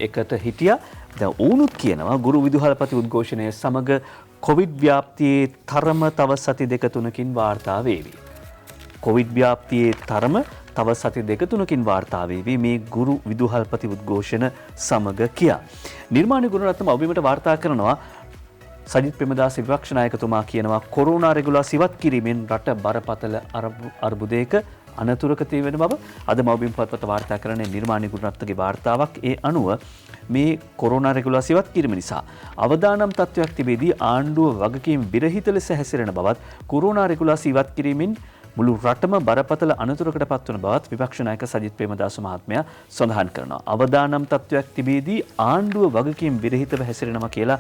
එකට හිටියා. දැන් ඔවුනුත් කියනවා ගුරු විදුහල්පති උද්ඝෝෂණය සමග කොවිඩ් ව්‍යාප්තියේ තරම තව සති දෙක තුනකින් වාර්තා වේවි. කොවිඩ් ව්‍යාප්තියේ තරම තව සති දෙක තුනකින් වාර්තා වේවි මේ ගුරු විදුහල්පති උද්ඝෝෂණ සමග කියා. නිර්මාණ ගුණරත්න ඔබිමට වාර්තා කරනවා සජිත් ප්‍රේමදාස විපක්ෂ නායකතුමා කියනවා කොරෝනා රෙගුලාසි ඉවත් කිරීමෙන් රට බරපතල අර්බුදයක අනතුරක තියෙන බව අද මව්බිම් පුවත්පත වාර්තා කරන්නේ නිර්මාණ ගුණරත්නගේ වාර්තාවක්. ඒ අනුව මේ කොරෝනා රෙගුලාසි ඉවත් කිරීම නිසා අවදානම් තත්වයක් තිබෙදී ආණ්ඩුව වගකීම් විරහිත ලෙස හැසිරෙන බවත් කොරෝනා රෙගුලාසි ඉවත් කිරීමෙන් මුළු රටම බරපතල අනතුරකට පත්වන බවත් විපක්ෂ නායක සජිත් ප්‍රේමදාස මහත්මයා සඳහන් කරනවා. අවදානම් තත්වයක් තිබෙදී ආණ්ඩුව වගකීම් විරහිතව හැසිරෙනවා කියලා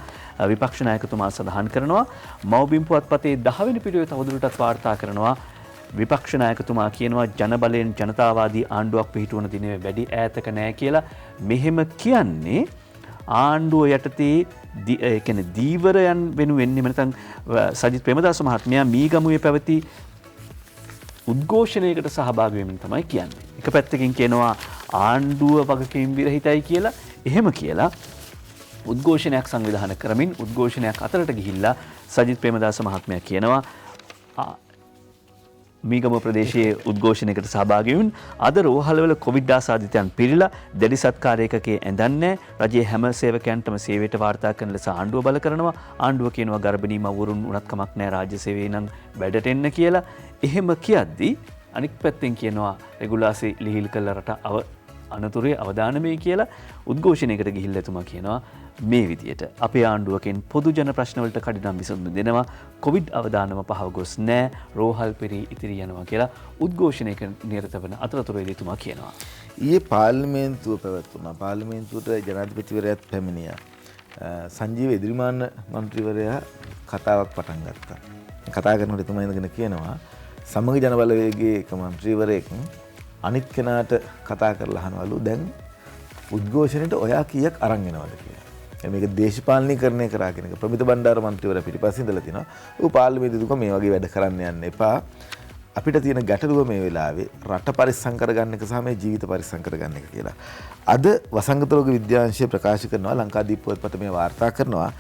විපක්ෂ නායකතුමා සඳහන් කරනවා. මව්බිම් පුවත්පතේ 10 වෙනි පිටුවේ තවදුරටත් වාර්තා කරනවා විපක්ෂ නායකතුමා කියනවා ජනබලයෙන් ජනතාවාදී ආණ්ඩුවක් පිහිටුවන දිනේ වැඩි ඈතක නැහැ කියලා. මෙහෙම කියන්නේ ආණ්ඩුව යටතේ කියන්නේ දීවරයන් වෙනුවෙන් නැත්නම් සජිත් ප්‍රේමදාස මහත්මයා මීගමුවේ පැවති උද්ඝෝෂණයකට සහභාගී වෙමින් තමයි කියන්නේ. එක පැත්තකින් කියනවා ආණ්ඩුව වගකීම් විරහිතයි කියලා. එහෙම කියලා උද්ඝෝෂණයක් සංවිධානය කරමින් උද්ඝෝෂණයක් අතරට ගිහිල්ලා සජිත් ප්‍රේමදාස මහත්මයා කියනවා මීගම ප්‍රදේශයේ උද්ඝෝෂණයකට සහභාගී වුන් අද රෝහල්වල කොවිඩ් ආසාදිතයන් පිළිලා දැඩි සත්කාරයකකේ ඇඳන්නේ රජයේ හැම සේවකයන්ටම සේවයට වාර්තා කරන ලෙස ආණ්ඩුව බල කරනවා. ආණ්ඩුව කියනවා ගර්භණී මව්වරුන් උනත් කමක් නැහැ රාජ්‍ය සේවයේ නම් වැඩට එන්න කියලා. එහෙම කියද්දී අනික් පැත්තෙන් කියනවා රෙගුලාසි ලිහිල් කළ රට අනතුරේ අවදානමේ කියලා උද්ඝෝෂණයකට ගිහිල්ලා එතුමා කියනවා මේ විදියට අපේ ආණ්ඩුවකින් පොදු ජන ප්‍රශ්න වලට කඩිනම් විසඳුම් දෙනවා කොවිඩ් අවදානම පහව ගොස් නැහැ රෝහල් පෙරී ඉතිරි යනවා කියලා උද්ඝෝෂණයක නිරත වන අතරතුරේදී එතුමා කියනවා. ඊයේ පාර්ලිමේන්තුව පැවැත්වුණා. පාර්ලිමේන්තුවට ජනාධිපතිවරයාත් පැමිණියා. සංජීව එදිරිමාන්න මන්ත්‍රීවරයා කතාවක් පටන් ගත්තා. කතා කරනකොට එතුමා ඉඳගෙන කියනවා සමග ජන බලවේගයේ එක මන්ත්‍රීවරයෙක් අනිත් කෙනාට කතා කරලා අහනවලු දැන් උද්ඝෝෂණයට ඔයා කීයක් අරන් එනවද කියලා. මේක දේශපාලනීකරණය කරා කියන එක ප්‍රමිත බණ්ඩාර මන්ත්‍රීවරයා පිටිපස්සේ ඉඳලා තිනවා. ඌ පාර්ලිමේන්තුවක මේ වගේ වැඩ කරන්න යන්න එපා. අපිට තියෙන ගැටලුව මේ වෙලාවේ රට පරිස්සම් කරගන්න එක සහ මේ ජීවිත පරිස්සම් කරගන්න එක කියලා. අද වසංගත රෝග විද්‍යාංශය ප්‍රකාශ කරනවා ලංකාදීප පුවත්පත මේ වාර්තා කරනවා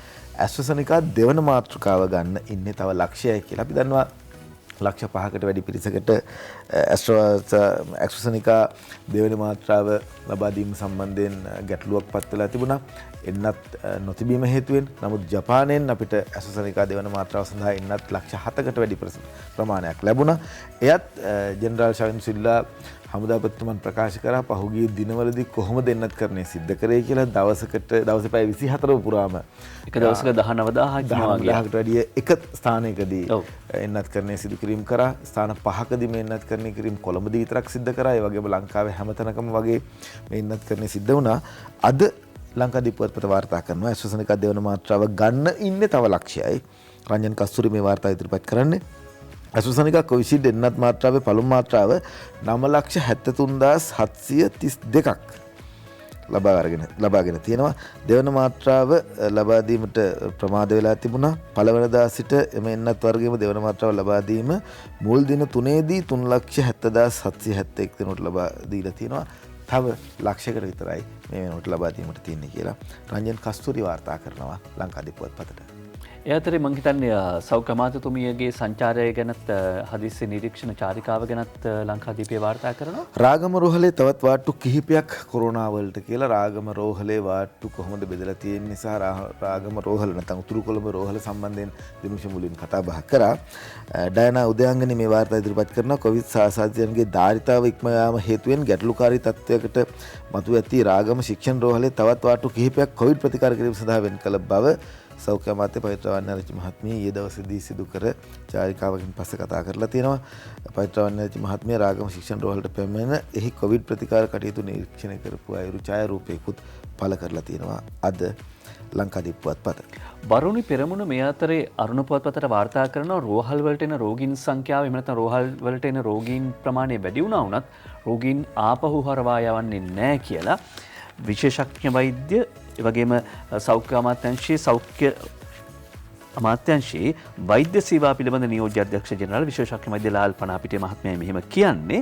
ඇස්ට්‍රසෙනිකා දෙවන මාතෘකාව ගන්න ඉන්නේ තව ලක්ෂයයි කියලා. අපි දන්නවා ලක්ෂ 5කට වැඩි පිරිසකට ඇස්ට්‍රසෙනිකා දෙවන මාත්‍රාව ලබා දීම සම්බන්ධයෙන් ගැටලුවක් පත් වෙලා තිබුණා. එන්නත් නොතිබීම හේතුවෙන් නමුත් ජපානයෙන් අපිට ඇස්ට්‍රසෙනිකා දෙවන මාත්‍රාව සඳහා එන්නත් ලක්ෂ 7කට වැඩි ප්‍රමාණයක් ලැබුණා. එයත් ජෙනරාල් ශවින් සිල්ලා හමුදාපතිතුමන් ප්‍රකාශ කරා පහුගිය දිනවලදී කොහොමද එන්නත් කරන්නේ සිද්ධ කරේ කියලා දවසේ පැය 24 පුරාම එක දවසක 19000කට වැඩිය එක ස්ථානයකදී එන්නත් කරන්නේ සිදු කිරීම කරා. ස්ථාන 5කදී මේ එන්නත් කරන්නේ කිරීම කොළඹදී විතරක් සිද්ධ කරා. ඒ වගේම ලංකාවේ හැමතැනකම වගේ මේ එන්නත් කරන්නේ සිද්ධ වුණා. අද ලංකාදීප පුවත්පත වාර්තා කරනවා ඇස්ට්‍රසෙනිකා දෙවන මාත්‍රාව ගන්න ඉන්නේ තව ලක්ෂයයි. රංජන් කස්තුරි මේ වාර්තාව ඉදිරිපත් කරන්නේ. ඇස්ට්‍රසෙනිකා කොවිෂීල්ඩ් එන්නත් මාත්‍රාවේ පළමු මාත්‍රාව 9,73,732ක් ලබාගෙන තියෙනවා. දෙවන මාත්‍රාව ලබා දීමට ප්‍රමාද වෙලා තිබුණා. පළවෙනිදා සිට එම එන්නත් වර්ගයේම දෙවන මාත්‍රාව ලබා දීම මුල් දින 3ේදී 3,70,771 දෙනෙකුට ලබා දීලා තියෙනවා. තව ලක්ෂයකට විතරයි මේ වෙනකොට ලබා දීමට තියෙන්නේ කියලා රංජන් කස්තුරි වාර්තා කරනවා ලංකාදීප පුවත්පතට. ඒ අතරේ මං හිතන්නේ සෞඛ්‍ය අමාත්‍යතුමියගේ සංචාරය ගැනත් හදිස්සි නිරීක්ෂණ චාරිකාව ගැනත් ලංකාදීපේ වාර්තා කරනවා. රාගම රෝහලේ තවත් වාට්ටු කිහිපයක් කොරෝනා වලට කියලා රාගම රෝහලේ වාට්ටු කොහොමද බෙදලා තියෙන්නේ සහ රාගම රෝහල නැත්නම් උතුරු කොළඹ රෝහල සම්බන්ධයෙන් දිනුෂ මුලින් කතා බහ කරා. ඩයනා උදයන්ගනි මේ වාර්තා ඉදිරිපත් කරනවා කොවිඩ් සාසාදිතයන්ගේ ධාරිතාව ඉක්ම යාම හේතුවෙන් ගැටලුකාරී තත්ත්වයකට මතු ඇති රාගම ශික්ෂණ රෝහලේ තවත් වාට්ටු කිහිපයක් කොවිඩ් ප්‍රතිකාර කිරීම සඳහා වෙන් කළ බව සෞඛ්‍ය අමාත්‍ය පවිත්‍ර වර්ණාරච්චි මහත්මිය ඊයේ දවසේදී සිදු කර චාරිකාවකින් පස්සේ කතා කරලා තියෙනවා. පවිත්‍ර වර්ණාරච්චි මහත්මිය රාගම ශික්ෂණ රෝහලට පැමිණ එහි කොවිඩ් ප්‍රතිකාර කටයුතු නිරීක්ෂණය කරපු අයුරු ඡායාරූපයකුත් පළ කරලා තියෙනවා. අද ලංකාදීප පුවත්පත. බරුණි පෙරමුණ මේ අතරේ අරුණ පුවත්පතට වාර්තා කරනවා රෝහල් වලට එන රෝගීන් සංඛ්‍යාව එහෙම නැත්නම් රෝහල් වලට එන රෝගීන් ප්‍රමාණය වැඩි වුණා වුණත් රෝගීන් ආපහු හරවා යවන්නේ නැහැ කියලා විශේෂඥ වෛද්‍ය එවැගේම සෞඛ්‍ය අමාත්‍යංශයේ වෛද්‍ය සේවා පිළිබඳ නියෝජ්‍ය අධ්‍යක්ෂ ජෙනරාල් විශේෂඥ වෛද්‍ය ලාල් පනාපිටිය මහත්මයා මෙහිම කියන්නේ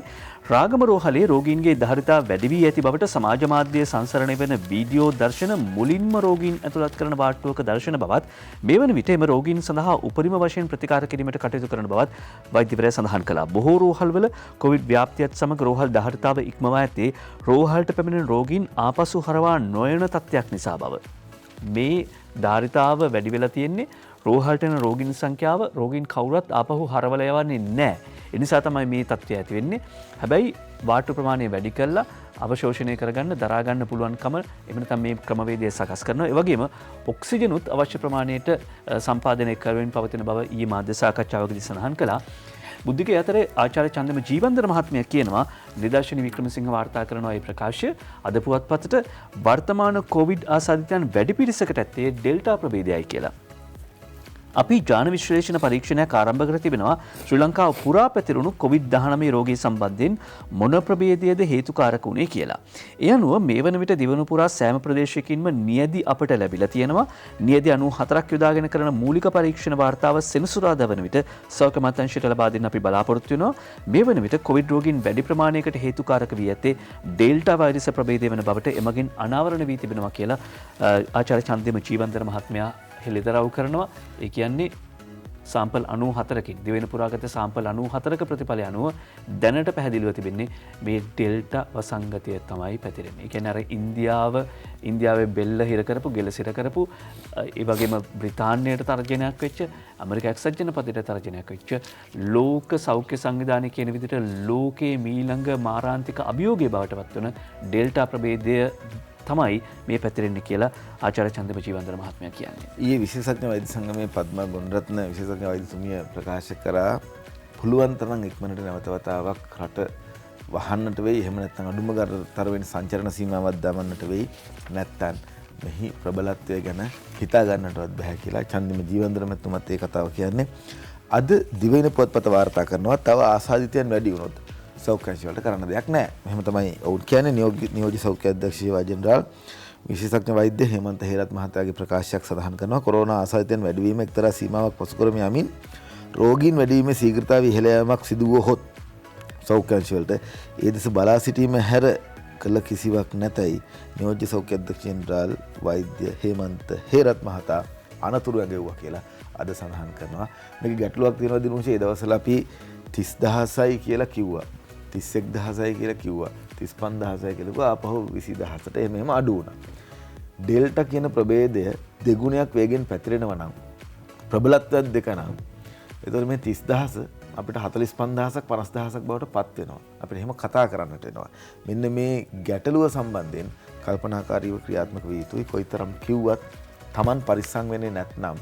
රාගම රෝහලේ රෝගීන්ගේ ධාරිතාව වැඩි වී ඇති බවට සමාජ මාධ්‍ය සංසරණය වෙන වීඩියෝ දර්ශන මුලින්ම රෝගීන් ඇතුළත් කරන වාට්ටුවක දර්ශන බවත් මේ වන විට එම රෝගීන් සඳහා උපරිම වශයෙන් ප්‍රතිකාර කිරීමට කටයුතු කරන බවත් වෛද්‍යවරයා සඳහන් කළා. බොහෝ රෝහල්වල කොවිඩ් ව්‍යාප්තියත් සමග රෝහල් ධාරිතාව ඉක්මවා ඇත්තේ රෝහලට පැමිණෙන රෝගීන් ආපසු හරවා නොයන තත්ත්වයක් නිසා බව. මේ ධාරිතාව වැඩි වෙලා තියෙන්නේ රෝහලට එන රෝගීන් සංඛ්‍යාව රෝගීන් කවුරුත් ආපහු හරවලා යවන්නේ නැහැ. ඒ නිසා තමයි මේ තත්ත්වය ඇති වෙන්නේ. හැබැයි වාට්ටු ප්‍රමාණය වැඩි කළා අවශෝෂණය කරගන්න දරා ගන්න පුළුවන්කම එහෙම නැත්නම් මේ ක්‍රමවේදය සකස් කරනවා. ඒ වගේම ඔක්සිජනුත් අවශ්‍ය ප්‍රමාණයට සම්පාදනය කරමින් පවතින බව ඊයේ මාධ්‍ය සාකච්ඡාවකදී සඳහන් කළා. බුද්ධික අතරේ ආචාර්ය චන්දම ජීවන්දර මහත්මයා කියනවා නිදර්ශන වික්‍රමසිංහ වාර්තා කරනවා මේ ප්‍රකාශය අද පුවත්පතට වර්තමාන කොවිඩ් ආසාදිතයන් වැඩි පිරිසකට ඇත්තේ ඩෙල්ටා ප්‍රභේදයයි කියලා. අපි ජාන විශ්ලේෂණ පරීක්ෂණයක් ආරම්භ කර තිබෙනවා ශ්‍රී ලංකාව පුරා පැතිරුණු COVID-19 රෝගී සම්බන්ධයෙන් මොන ප්‍රභේදයේද හේතුකාරක වුණේ කියලා. ඒ අනුව මේ වන විට දිවයින පුරා සෑම ප්‍රදේශයකින්ම නියැදි අපට ලැබිලා තියෙනවා. නියැදි 94ක් යොදාගෙන කරන මූලික පරීක්ෂණ වාර්තාව සෙනසුරාදා වන විට සෞඛ්‍ය අමාත්‍යාංශයට ලබා දෙන්න අපි බලාපොරොත්තු වෙනවා. මේ වන විට COVID රෝගීන් වැඩි ප්‍රමාණයකට හේතුකාරක වී ඇත්තේ ඩෙල්ටා වෛරස් ප්‍රභේදය වන බවට එමගින් අනාවරණ වී තිබෙනවා කියලා ආචාර්ය චන්දිම ජීවන්දර මහත්මයා හෙළිදරව් කරනවා. ඒ කියන්නේ සාම්පල් 94කින් දිවෙන පුරාගත සාම්පල් 94ක ප්‍රතිඵලය අනුව දැනට පැහැදිලිව තිබෙන්නේ මේ ඩෙල්ටා වසංගතය තමයි පැතිරෙන්නේ. ඒ කියන්නේ අර ඉන්දියාවේ බෙල්ල හිර කරපු ගෙල සිර කරපු ඒ වගේම බ්‍රිතාන්‍යයට තර්ජනයක් වෙච්ච ඇමරිකා එක්සත් ජනපදයට තර්ජනයක් වෙච්ච ලෝක සෞඛ්‍ය සංවිධානය කියන විදිහට ලෝකයේ මීළඟ මාරාන්තික අභියෝගය බවට පත්වන ඩෙල්ටා ප්‍රභේදය තමයි මේ පැතිරෙන්නේ කියලා ආචාර්ය චන්දිම ජීවන්දර මහත්මයා කියන්නේ. ඊයේ විශේෂඥ වෛද්‍ය සංගමේ පද්මා ගුණරත්න විශේෂඥ වෛද්‍යතුමිය ප්‍රකාශ කරා පුළුවන් තරම් ඉක්මනට නැවත වතාවක් රට වහන්නට වෙයි. එහෙම නැත්නම් අඩුම තරවෙන් සංචරණ සීමාවක් දාමන්නට වෙයි. නැත්නම් මෙහි ප්‍රබලත්වය ගැන හිතා ගන්නටවත් බෑ කියලා චන්දිම ජීවන්දර මහත්මයාත් ඒ කතාව කියන්නේ. අද දිවයින පුවත්පත වාර්තා කරනවා තව ආසාදිතයන් වැඩි වුණොත් සෞඛ්‍ය වලට කරන්න දෙයක් නැහැ. එහෙම තමයි ඔවුන් කියන්නේ. නියෝජ්‍ය සෞඛ්‍ය අධ්‍යක්ෂ ජෙනරාල් විශේෂඥ වෛද්‍ය හේමන්ත හේරත් මහතාගේ ප්‍රකාශයක් සඳහන් කරනවා කොරෝනා ආසාදිතයන් වැඩිවීම එක්තරා සීමාවක් පසු කරමින් යමින් රෝගීන් වැඩිවීමේ ශීඝ්‍රතාවය ඉහළ යාමක් සිදු වුවහොත් සෞඛ්‍ය වලට ඒ දෙස බලා සිටීම හැර කළ කිසිවක් නැතයි නියෝජ්‍ය සෞඛ්‍ය අධ්‍යක්ෂ ජෙනරාල් වෛද්‍ය හේමන්ත හේරත් මහතා අනතුරු ඇගෙව්වා කියලා අද සඳහන් කරනවා. මේක ගැටලුවක් තියෙනවා දිනුෂේ. ඒ දවස්වල අපි 30000යි කියලා කිව්වා. 31000යි කියලා කිව්වා. 35000යි කියලා කිව්වා. ආපහු 20000ට එහෙම අඩු වුණා. ඩෙල්ටා කියන ප්‍රභේදය දෙගුණයක් වේගෙන් පැතිරෙනවා නම් ප්‍රබලත්වයක් දෙක නම් එතකොට මේ 30000 අපිට 45000ක් 50000ක් බවට පත් වෙනවා. අපිට එහෙම කතා කරන්නට වෙනවා. මෙන්න මේ ගැටලුව සම්බන්ධයෙන් කල්පනාකාරීව ක්‍රියාත්මක විය යුතුයි. කොයිතරම් කිව්වත් Taman පරිස්සම් වෙන්නේ නැත්නම්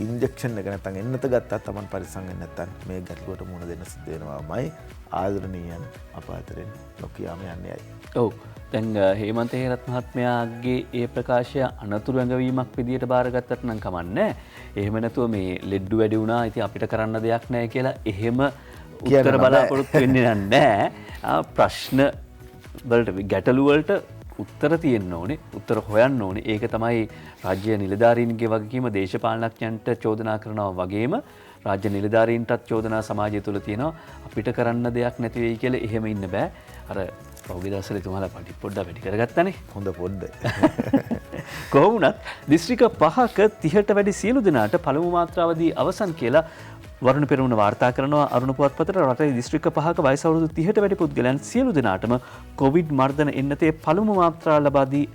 ඉන්ජෙක්ෂන් එක නැත්නම් එන්නත ගත්තත් Taman පරිස්සම් වෙන්නේ නැත්නම් මේ ගැටලුවට මුහුණ දෙන්න සිද්ධ වෙනවාමයි. ආදරණීයන් අප අතරින් නොකියාම යන්නේයි. ඔව්. දැන් හේමන්ත හේරත් මහත්මයාගේ ඒ ප්‍රකාශය අනතුරු ඇඟවීමක් විදියට බාරගත්තට නම් කමන්නේ. එහෙම නැතුව මේ ලෙඩ්ඩු වැඩි වුණා ඉතින් අපිට කරන්න දෙයක් නැහැ කියලා එහෙම උත්තර බලාපොරොත්තු වෙන්නේ නැහැ. ප්‍රශ්න වලට ගැටලු වලට උත්තර තියෙන්න ඕනේ. උත්තර හොයන්න ඕනේ. ඒක තමයි රාජ්‍ය නිලධාරීන්ගේ වගකීම. දේශපාලනඥයන්ට චෝදනා කරනවා වගේම රාජ්‍ය නිලධාරීන්ටත් චෝදනා සමාජය තුළ තියෙනවා. අපිට කරන්න දෙයක් නැති වෙයි කියලා එහෙම ඉන්න බෑ. අර පෞගේ දවසල තුමාලා පටි පොඩ්ඩක් වැඩි කරගත්තනේ. හොඳ පොඩ්ඩ. කොහොම වුණත් දිස්ත්‍රික්ක 5ක 30ට වැඩි සියලු දෙනාට පළමු මාත්‍රාවදී අවසන් කියලා වරුණ පෙරමුණ වාර්තා කරනවා. අරුණ පුවත්පතට රටේ දිස්ත්‍රික්ක 5ක වයස අවුරුදු 30ට වැඩි පුද්ගලයන් සියලු දෙනාටම කොවිඩ් මර්ධන එන්නතේ පළමු මාත්‍රා ලබා දී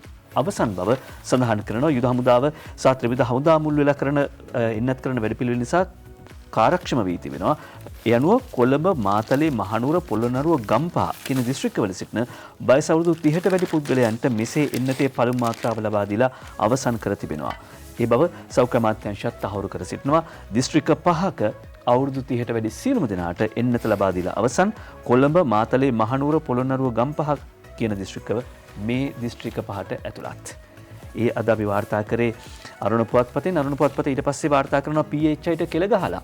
අවසන් බව සඳහන් කරනවා. යුද හමුදාව සහ ත්‍රිවිධ හමුදා මුල් වෙලා කරන එන්නත් කරන වැඩපිළිවෙල නිසා කාර්යක්ෂම වී තිබෙනවා. ඒ අනුව කොළඹ, මාතලේ, මහනුවර, පොළොන්නරුව, ගම්පහ කියන දිස්ත්‍රික්කවල සිටින වයස අවුරුදු 30ට වැඩි පුද්ගලයන්ට මෙසේ එන්නතේ පළමු මාත්‍රාව ලබා දීලා අවසන් කර තිබෙනවා. ඒ බව සෞඛ්‍ය අමාත්‍යාංශයත් තහවුරු කර සිටිනවා. දිස්ත්‍රික්ක 5ක අවුරුදු 30ට වැඩි සියලුම දෙනාට එන්නත ලබා දීලා අවසන්. කොළඹ, මාතලේ, මහනුවර, පොළොන්නරුව, ගම්පහ කියන දිස්ත්‍රික්කව මේ දිස්ත්‍රික්ක 5ට ඇතුළත්. ඒ අද අපි වාර්තා කරේ අරුණ පුවත්පතෙන්. අරුණ පුවත්පත ඊට පස්සේ වාර්තා කරනවා PHIට කෙල ගහලා.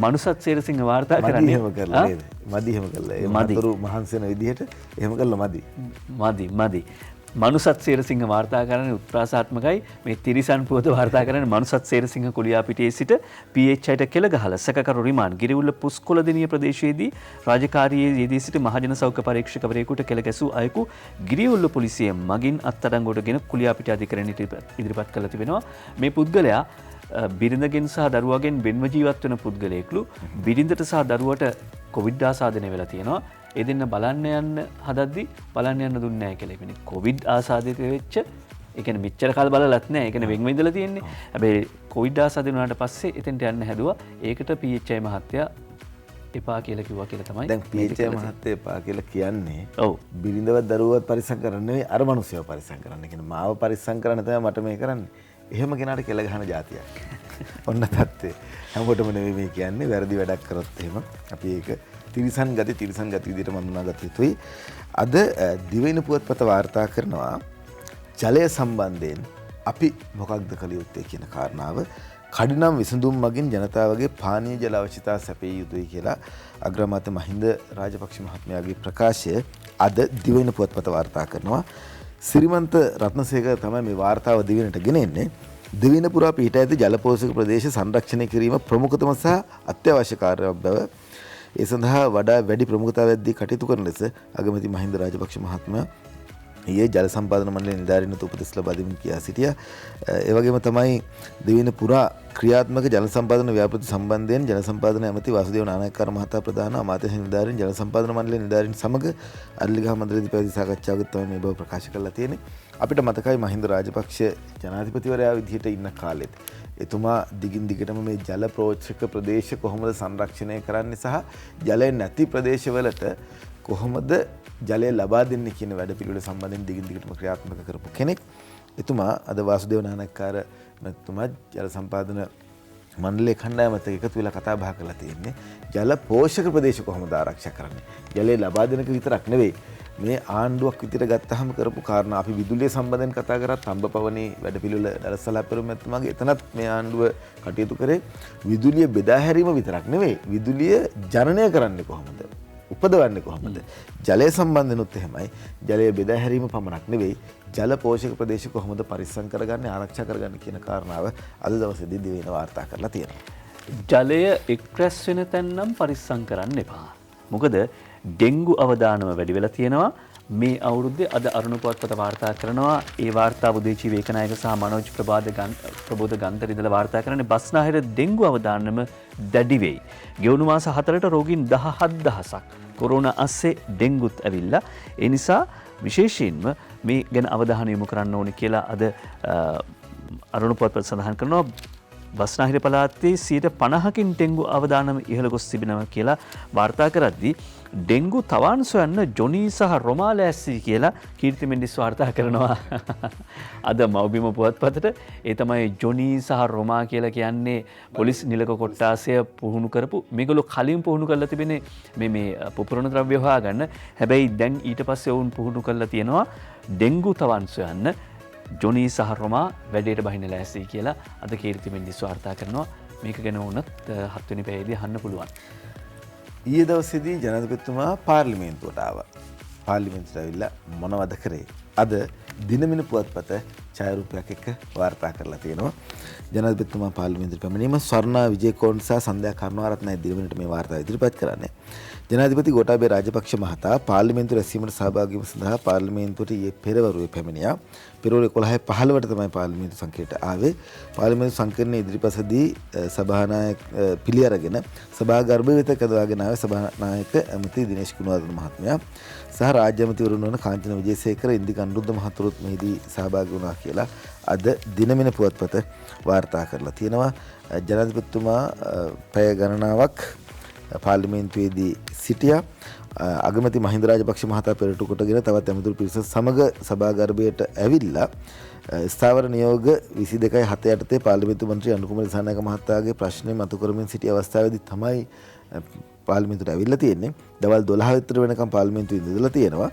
මනුසත් සේරසිංහ වාර්තා කරන්නේ එහෙම කරලා නේද? මදි එහෙම කළා. ඒ මතුරු මහන්සි වෙන විදිහට එහෙම කළා මදි. මනුසත් සේරසිංහ වාර්තා කරන්නේ උත්ප්‍රාසාත්මකයි. මේ තිරිසන් පුවත වාර්තා කරන්නේ මනුසත් සේරසිංහ කුලියාපිටියේ සිට PHIට කෙල ගහලා සැකකරු රිමාන්ඩ් ගිරිඋල්ල පුස්කොළදෙනිය ප්‍රදේශයේදී රාජකාරියේ යෙදී සිට මහජන සෞඛ්‍ය පරීක්ෂකවරයෙකුට කෙල ගැසූ අයෙකු ගිරිඋල්ල පොලිසිය මගින් අත්අඩංගුවටගෙන කුලියාපිටිය අධිකරණයට ඉදිරිපත් කළ තිබෙනවා. මේ පුද්ගලයා බිරිඳගෙන් සහ දරුවගෙන් වෙන්ව ජීවත් වෙන පුද්ගලයෙක්ලු. බිරිඳට සහ දරුවට කොවිඩ් ආසාදනය වෙලා තියෙනවා. ඒ දෙන්න බලන්න යන්න හදද්දි බලන්න යන්න දුන්නේ නැහැ කියලා. ඉතින් කොවිඩ් ආසාදිත වෙච්ච ඒ කියන්නේ මෙච්චර කාල බලලත් නැහැ. ඒ කියන්නේ වෙන්ව ඉඳලා තියෙන්නේ. හැබැයි කොවිඩ් ආසාදිත වුණාට පස්සේ එතෙන්ට යන්න හැදුවා. ඒකට PHI මහත්තයා එපා කියලා කිව්වා කියලා තමයි. දැන් PHI මහත්තයා එපා කියලා කියන්නේ ඔව් බිරිඳවත් දරුවවත් පරිස්සම් කරන්නේ නෙවෙයි අර මිනිස්සුව පරිස්සම් කරන්න. කියන්නේ මාව පරිස්සම් කරන්න තමයි මට මේ කරන්නේ. එහෙම කෙනාට කෙල ගහන જાතියක්. ඔන්න තත්ත්වය. හැමෝටම නෙවෙයි මේ කියන්නේ. වැරදි වැඩක් කරොත් එහෙම අපි ඒක තිරිසන් ගති විදිහට මඳුනාගත යුතුයි. අද දිවයින පුවත්පත වාර්තා කරනවා ජලය සම්බන්ධයෙන් අපි මොකක්ද කළ යුත්තේ කියන කාරණාව. කඩිනම් විසඳුම් මගින් ජනතාවගේ පානීය ජල අවශ්‍යතා සැපිය යුතුයි කියලා අග්‍රාමාත්‍ය මහින්ද රාජපක්ෂ මහත්මයාගේ ප්‍රකාශය අද දිවයින පුවත්පත වාර්තා කරනවා. සිරිමන්ත රත්නසේකර තමයි මේ වාර්තාව දිවෙනට ගෙන එන්නේ. දිවයින පුරා පිහිටා ඇති ජලපෝෂක ප්‍රදේශ සංරක්ෂණය කිරීම ප්‍රමුඛතම සහ අත්‍යවශ්‍ය කාර්යයක් බව ඒ සඳහා වඩා වැඩි ප්‍රමුඛතාවයක් දී කටයුතු කරන ලෙස අගමැති මහින්ද රාජපක්ෂ මහත්මයා ඊයේ ජල සම්පාදන මණ්ඩලයේ නිලධාරීන්ට උපදෙස් ලබා දෙමින් කියා සිටියා. ඒ වගේම තමයි දෙවින පුරා ක්‍රියාත්මක ජල සම්පාදන ව්‍යාපෘති සම්බන්ධයෙන් ජල සම්පාදන ඇමති වාසුදේව නානායක්කාර මහතා ප්‍රධාන අමාත්‍ය නිලධාරීන් ජල සම්පාදන මණ්ඩලයේ නිලධාරීන් සමග අරලිගහ මන්දිරයේදී පැවති සාකච්ඡාවකදී තමයි මේ බව ප්‍රකාශ කරලා තියෙන්නේ. අපිට මතකයි මහින්ද රාජපක්ෂ ජනාධිපතිවරයා විදිහට ඉන්න කාලෙත් එතුමා දිගින් දිගටම මේ ජල ප්‍රෝච්චක ප්‍රදේශ කොහොමද සංරක්ෂණය කරන්නේ සහ ජලය නැති ප්‍රදේශවලට කොහොමද ජලය ලබා දෙන්නේ කියන වැඩ පිළිවෙල සම්බන්ධයෙන් දිගින් දිගටම ක්‍රියාත්මක කරපු කෙනෙක්. එතුමා අද වාසුදේව නානායක්කාර මැතිතුමා ජල සම්පාදන මණ්ඩලයේ කණ්ඩායමත් එක්ක එකතු වෙලා කතා බහ කරලා තියෙන්නේ ජල පෝෂක ප්‍රදේශ කොහොමද ආරක්ෂා කරන්නේ. ජලය ලබා දෙනක විතරක් නෙවෙයි මේ ආණ්ඩුවක් විදිහට ගත්තාම කරපු කාරණා අපි විදුලිය සම්බන්ධයෙන් කතා කරා තඹපවණේ වැඩ පිළිවෙල දලසලාපෙරුම මැතිතුමාගේ එතනත් මේ ආණ්ඩුව කටයුතු කරේ විදුලිය බෙදා හැරීම විතරක් නෙවෙයි විදුලිය ජනනය කරන්නේ කොහොමද උපදවන්නේ කොහොමද ජලය සම්බන්ධනොත් එහෙමයි ජලය බෙදා හැරීම පමණක් නෙවෙයි ජල පෝෂක ප්‍රදේශ කොහොමද පරිස්සම් කරගන්නේ ආරක්ෂා කරගන්නේ කියන කාරණාව අද දවසේදී දිවෙන වාර්තා කරලා තියෙනවා. ජලය එක්රැස් වෙන තැන් නම් පරිස්සම් කරන්න එපා. මොකද ඩෙංගු අවදානම වැඩි වෙලා තියෙනවා. මේ අවුරුද්දේ අද අරුණ පුවත්පත වාර්තා කරනවා. ඒ වාර්තාව උදේචි වේකනායක සහ මනෝජ් ප්‍රබෝධ ගන්තර ඉඳලා වාර්තා කරන්නේ බස්නාහිර ඩෙංගු අවදානම දැඩි වෙයි. ගෙවුණු මාස 4ට රෝගීන් 17000ක් කොරෝනා අස්සේ ඩෙංගුත් ඇවිල්ලා. ඒ නිසා විශේෂයෙන්ම මේ ගැන අවධානය යොමු කරන්න ඕනේ කියලා අද අරුණ පුවත්පත සඳහන් කරනවා. බස්නාහිර පළාතේ 50%කින් ඩෙංගු අවදානම ඉහළ ගොස් තිබෙනවා කියලා වාර්තා කරද්දී ඩෙංගු තවන් සොයන්න ජොනී සහ රොමා ලෑස්ති කියලා කීර්ති මෙන්ඩිස් වාර්තා කරනවා. අද මව්බිම පුවත්පතට ඒ තමයි ජොනී සහ රොමා කියලා කියන්නේ පොලිස් නිලක කොට්ටාසය පුහුණු කරපු මේගොල්ලෝ කලින් පුහුණු කරලා තිබෙනේ මේ පුපුරන ද්‍රව්‍ය හොයාගන්න. හැබැයි දැන් ඊට පස්සේ වුන් පුහුණු කරලා තියෙනවා ඩෙංගු තවන් සොයන්න ජොනී සහ රොමා වැඩේට බහින්න ලෑස්ති කියලා අද කීර්ති මෙන්ඩිස් වාර්තා කරනවා. මේක ගැන වුණත් 7 වෙනි පැයේදී අහන්න පුළුවන්. ඊයේ දවසේදී ජනාධිපතිතුමා පාර්ලිමේන්තුවට ආවා. පාර්ලිමේන්තුවට ඇවිල්ලා මොනවද කරේ? අද දිනමින පුවත්පත ඡායාරූපයක් එක්ක වාර්තා කරලා තියෙනවා. ජනාධිපතිතුමා පාර්ලිමේන්තුවට පැමිණීම ස්වර්ණා විජේකෝන් සහ සන්ධ්‍යා කරුණාරත්නයි දිනමිනට මේ වාර්තාව ඉදිරිපත් කරන්නේ. ජනාධිපති ගෝඨාභය රාජපක්ෂ මහතා පාර්ලිමේන්තු රැස්වීමට සහභාගී වීම සඳහා පාර්ලිමේන්තුවට ඊයේ පෙරවරුවේ පැමිණියා. පෙරවරු 11:15ට තමයි පාර්ලිමේන්තු සංකීර්ණයට ආවේ. පාර්ලිමේන්තු සංකීර්ණයේ ඉදිරිපසදී සභානායක පිළි අරගෙන සභාගර්භ වෙත කැඳවාගෙන ආවේ සභානායක ඇමති දිනේෂ් ගුණවර්ධන මහත්මයා සහ රාජ්‍ය ඇමතිවරුන් වන කාංචන විජේසේකර ඉන්දික අනුරුද්ධ මහතුරුත් මෙහිදී සහභාගී වුණා කියලා අද දිනමින පුවත්පත වාර්තා කරලා තියෙනවා. ජනාධිපතිතුමා පැය ගණනාවක් පාර්ලිමේන්තුවේදී සිටියා. අගමැති මහින්ද රාජපක්ෂ මහතා පෙරටු කොටගෙන තවත් ඇමතුරු පිරිස සමග සභාගර්භයට ඇවිල්ලා ස්ථාවර නියෝග 22.7 යටතේ පාර්ලිමේන්තු මන්ත්‍රී අනුකුමාර දිසානායක මහතාගේ ප්‍රශ්නේ මතු කරමින් සිටි අවස්ථාවේදී තමයි පාර්ලිමේන්තුවට ඇවිල්ලා තියෙන්නේ. දවල් 12 විතර වෙනකම් පාර්ලිමේන්තුවේ ඉඳලා තියෙනවා.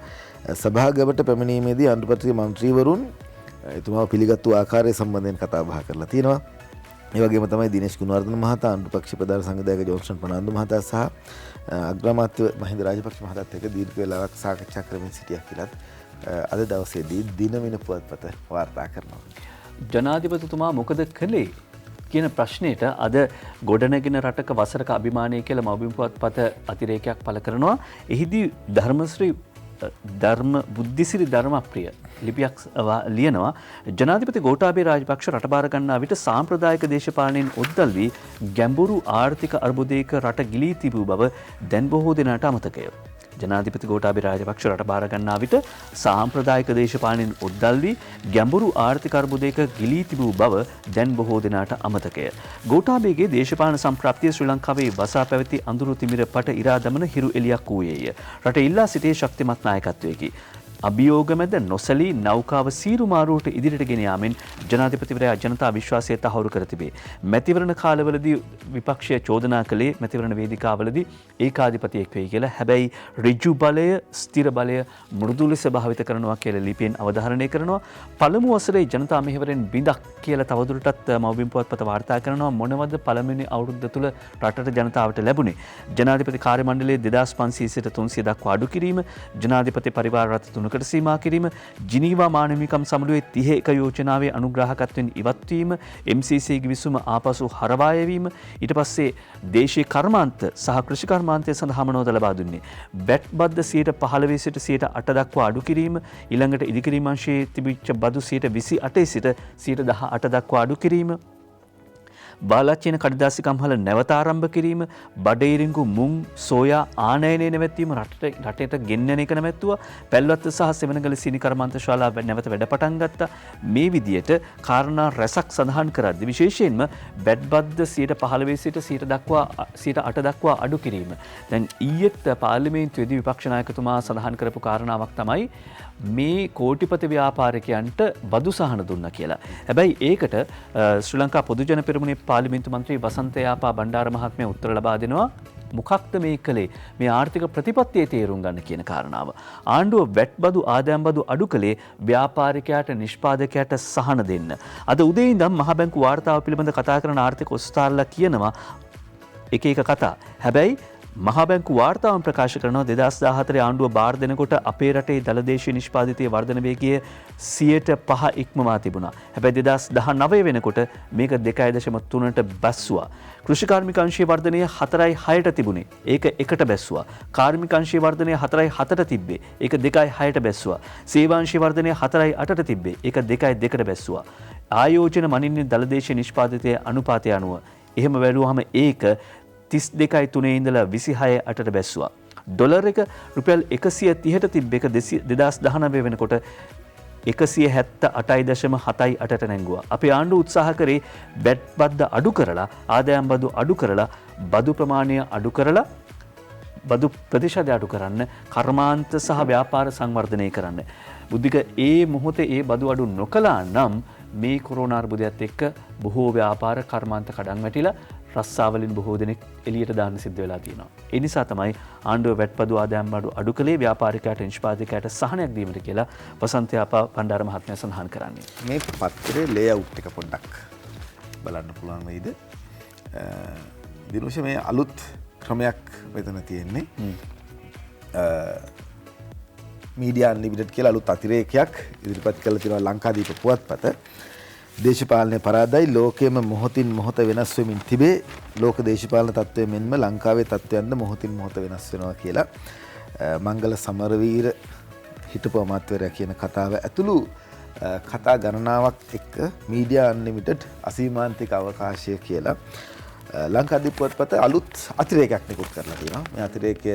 සභාගමට පැමිණීමේදී අනුපත්‍රික මන්ත්‍රීවරුන් එතුමාව පිළිගත්තු ආකාරය සම්බන්ධයෙන් කතා බහ කරලා තියෙනවා. ඒ වගේම තමයි දිනේෂ් ගුණවර්ධන මහතා අනුපක්ෂ ප්‍රධාන සංවිධායක ජෝන්සන් ප්‍රනාන්දු මහතා සහ අග්‍රාමාත්‍ය මහින්ද රාජපක්ෂ මහතාත් එක්ක දීර්ඝ වේලාවක් සාකච්ඡා කරමින් සිටියා කියලත් අද දවසේදී දිනමින පුවත්පත වාර්තා කරනවා. ජනාධිපතිතුමා මොකද කළේ කියන ප්‍රශ්නයට අද ගොඩනැගෙන රටක වසරක අභිමානය කියලා මව්බිම් පුවත්පත අතිරේකයක් පළ කරනවා. එහිදී ධර්ම බුද්ධිසිරි ධර්මප්‍රිය ලිපියක් ලියනවා. ජනාධිපති ගෝඨාභය රාජපක්ෂ රට බාර ගන්නා විට සාම්ප්‍රදායික දේශපාලනයෙන් ඔද්දල් වී ගැඹුරු ආර්ථික අර්බුදයක රට ගිලී තිබූ බව දැන් බොහෝ දෙනාට අමතකය. ජනාධිපති ගෝඨාභය රාජපක්ෂ රට බාර ගන්නා විට සාම්ප්‍රදායික දේශපාලනයෙන් ඔද්දල් වී ගැඹුරු ආර්ථික අර්බුදයක ගිලී තිබූ බව දැන් බොහෝ දෙනාට අමතකය. ගෝඨාභයගේ දේශපාලන සම්ප්‍රාප්තිය ශ්‍රී ලංකාවේ වසා පැවති අඳුරු තිමිර පට ඉරා දමන හිරු එලියක් වූයේය. රට ඉල්ලා සිටේ ශක්තිමත් නායකත්වයකි. අභියෝග මැද නොසලී නෞකාව සීරු මාරුවට ඉදිරියට ගෙන යාමෙන් ජනාධිපතිවරයා ජනතා විශ්වාසය තහවුරු කර තිබේ. මැතිවරණ කාලවලදී විපක්ෂය චෝදනා කළේ මැතිවරණ වේදිකාවලදී ඒකාධිපතියෙක් වෙයි කියලා. හැබැයි ඍජු බලය, ස්ථිර බලය මෘදු ලෙස භාවිත කරනවා කියලා ලිපියෙන් අවධාරණය කරනවා. පළමු වසරේ ජනතා මෙහෙවරෙන් බිඳක් කියලා තවදුරටත් මව්බිම් පුවත්පත වාර්තා කරනවා. මොනවද පළමුවෙනි අවුරුද්ද තුල රටට ජනතාවට ලැබුණේ? ජනාධිපති කාර්ය මණ්ඩලයේ 2500 සිට 300 දක්වා අඩු කිරීම, ජනාධිපති පරිවාර රථ 3ක 3කට සීමා කිරීම, ජිනීවා මානවිකම් සමුළුවේ 31 යෝජනාවේ අනුග්‍රාහකත්වයෙන් ඉවත්වීම, MCC ගිවිසුම ආපසු හරවායවීම, ඊට පස්සේ දේශීය කර්මාන්ත සහ කෘෂි කර්මාන්තය සඳහා මොනවද ලබා දුන්නේ? බැට් බද්ද 15% සිට 8% දක්වා අඩු කිරීම, ඊළඟට ඉදිකිරීම අංශයේ තිබිච්ච බදු 28% සිට 18% දක්වා අඩු කිරීම, බාලච්චේන කඩදාසිකම්හල නැවත ආරම්භ කිරීම, බඩේරිඟු මුං සෝයා ආනයනය නැවැත්වීම, රටට ගෙන්නන එක නැවැත්තුවා, පැල්වත්ත සහ සෙවණගල සීනි කර්මාන්ත ශාලා නැවත වැඩ පටන් ගත්තා. මේ විදියට කාරණා රැසක් සඳහන් කරද්දී විශේෂයෙන්ම බැට් බද්ද 15% සිට 8% දක්වා අඩු කිරීම. දැන් ඊයේත් පාර්ලිමේන්තුවේදී විපක්ෂ නායකතුමා සඳහන් කරපු කාරණාවක් තමයි මේ කෝටිපති ව්‍යාපාරිකයන්ට බදු සහන දුන්නා කියලා. හැබැයි ඒකට ශ්‍රී ලංකා පොදු ජන පෙරමුණේ පාර්ලිමේන්තු මන්ත්‍රී වසන්ත යාපා බණ්ඩාර මහත්මයා උත්තර ලබා දෙනවා. මොකක්ද මේ කළේ? මේ ආර්ථික ප්‍රතිපත්තියේ තේරුම් ගන්න කියන කාරණාව. ආණ්ඩුව වැට් බදු ආදායම් බදු අඩු කළේ ව්‍යාපාරිකයාට නිෂ්පාදකයාට සහන දෙන්න. අද උදේ ඉඳන් මහ බැංකු වාර්තාව පිළිබඳ කතා කරන ආර්ථික ඔස්තාරලා කියනවා එක කතා. හැබැයි මහ බැංකු වාර්තාවන් ප්‍රකාශ කරනවා 2014 ආණ්ඩුව බාර දෙනකොට අපේ රටේ දළදේශීය නිෂ්පාදිතයේ වර්ධන වේගය 5% ඉක්මවා තිබුණා. හැබැයි 2019 වෙනකොට මේක 2.3ට බැස්සුවා. කෘෂි කාර්මික අංශයේ වර්ධනය 4.6ට තිබුණේ. ඒක 1ට බැස්සුවා. කාර්මික අංශයේ වර්ධනය 4.7ට තිබ්බේ. ඒක 2.6ට බැස්සුවා. සේවා අංශයේ වර්ධනය 4.8ට තිබ්බේ. ඒක 2.2ට බැස්සුවා. ආයෝජන මනින්නේ දළදේශීය නිෂ්පාදිතයේ අනුපාතය අනුව. එහෙම වැළුවාම ඒක 32.3 ඉඳලා 26.8ට බැස්සුවා. ඩොලර් එක රුපියල් 130ට තිබ්බ එක 2019 වෙනකොට 178.78ට නැංගුවා. අපේ ආණ්ඩුව උත්සාහ කරේ බැට් බද්ද අඩු කරලා, ආදායම් බදු අඩු කරලා, බදු ප්‍රමාණය අඩු කරලා, බදු ප්‍රතිශතය අඩු කරන්න, කර්මාන්ත සහ ව්‍යාපාර සංවර්ධනය කරන්න. බුද්ධික ඒ මොහොතේ ඒ බදු අඩු නොකළා නම් මේ කොරෝනා අර්බුදයත් එක්ක බොහෝ ව්‍යාපාර කර්මාන්ත කඩන් වැටිලා රස්සාවලින් බොහෝ දෙනෙක් එළියට දාන්න සිද්ධ වෙලා තියෙනවා. ඒ නිසා තමයි ආණ්ඩුව වැට්පදු ආදායම් බඩු අඩු කළේ ව්‍යාපාරිකයාට නිෂ්පාදකයාට සහනයක් දීමට කියලා වසන්ත යාපා බණ්ඩාර මහත්මයා සඳහන් කරන්නේ. මේ පත්‍රයේ ලේඅවුට් එක පොඩ්ඩක් බලන්න පුළුවන් වෙයිද? දිනුෂ මේ අලුත් ක්‍රමයක් මෙතන තියෙන්නේ. මීඩියා අන්ලිමිටඩ් කියලා අලුත් අතිරේකයක් ඉදිරිපත් කරලා තියෙනවා ලංකාදීප පුවත්පත. දේශපාලනය පරාදයි, ලෝකයේම මොහොතින් මොහොත වෙනස් වෙමින් තිබේ. ලෝක දේශපාලන තත්ත්වය මෙන්ම ලංකාවේ තත්ත්වයන්ද මොහොතින් මොහොත වෙනස් වෙනවා කියලා මංගල සමරවීර හිටපු අමාත්‍යවරයා කියන කතාව ඇතුළු කතා ගණනාවක් එක්ක මීඩියා අන්ලිමිටඩ් අසීමාන්තික අවකාශය කියලා ලංකාදීප පුවත්පත අලුත් අතිරේකයක් නිකුත් කරලා තියෙනවා. මේ අතිරේකය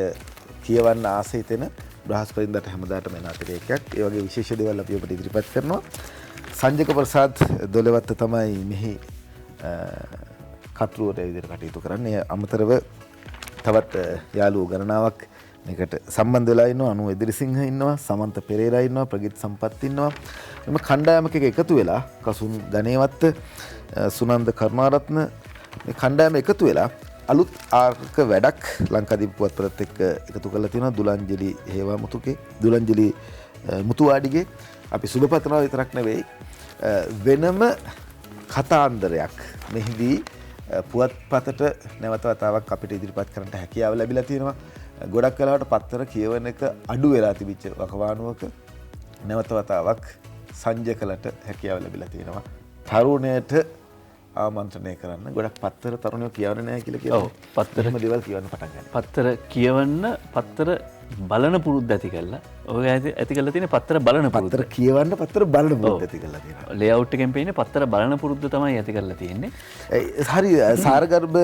කියවන්න ආස හිතෙන බ්‍රහස්පතින්දාට හැමදාටම එන අතිරේකයක්. ඒ වගේ විශේෂ දේවල් අපි ඔබට ඉදිරිපත් කරනවා. සංජක ප්‍රසාද් දොලවත්ත තමයි මෙහි කතුරුවට විදිහට කටයුතු කරන්නේ. අමතරව තවත් යාළුවෝ ගණනාවක් මේකට සම්බන්ධ වෙලා ඉන්නවා. අනු එදිරිසිංහ ඉන්නවා, සමන්ත පෙරේරා ඉන්නවා, ප්‍රගීත් සම්පත් ඉන්නවා. මේ කණ්ඩායමක එකතු වෙලා කසුන් ගණේවත්ත, සුනන්ද කර්මාරත්න මේ කණ්ඩායම එකතු වෙලා අලුත් ආර්ථික වැඩක් ලංකාදීප පුවත්පතත් එක්ක එකතු කරලා තියෙනවා. දුලංජලි හේවාමුතුගේ, දුලංජලි මුතුවාඩිගේ අපි සුබපතනවා විතරක් නෙවෙයි, වෙනම කතාන්දරයක් මෙහිදී පුවත්පතට නැවත වතාවක් අපිට ඉදිරිපත් කරන්නට හැකියාව ලැබිලා තියෙනවා. ගොඩක් වෙලාවට පත්තර කියවන එක අඩු වෙලා තිබිච්ච වකවානුවක නැවත වතාවක් සංජකලට හැකියාව ලැබිලා තියෙනවා. තරුණයට ආමන්ත්‍රණය කරන්න. ගොඩක් පත්තර තරුණයෝ කියවන්නේ නැහැ කියලා කියනවා. ඔව්, පත්තරම දේවල් කියවන්න පටන් ගන්නවා. පත්තර කියවන්න, පත්තර බලන පුරුද්ද ඇති කරලා. ඔය ඇති කරලා තියෙන පත්තර බලන පුරුද්ද. පත්තර කියවන්න, පත්තර බලන පුරුද්ද ඇති කරලා තියෙනවා. ලේඅවුට් එකෙන් පේන්නේ පත්තර බලන පුරුද්ද තමයි ඇති කරලා තියෙන්නේ. හරි සාරගර්භ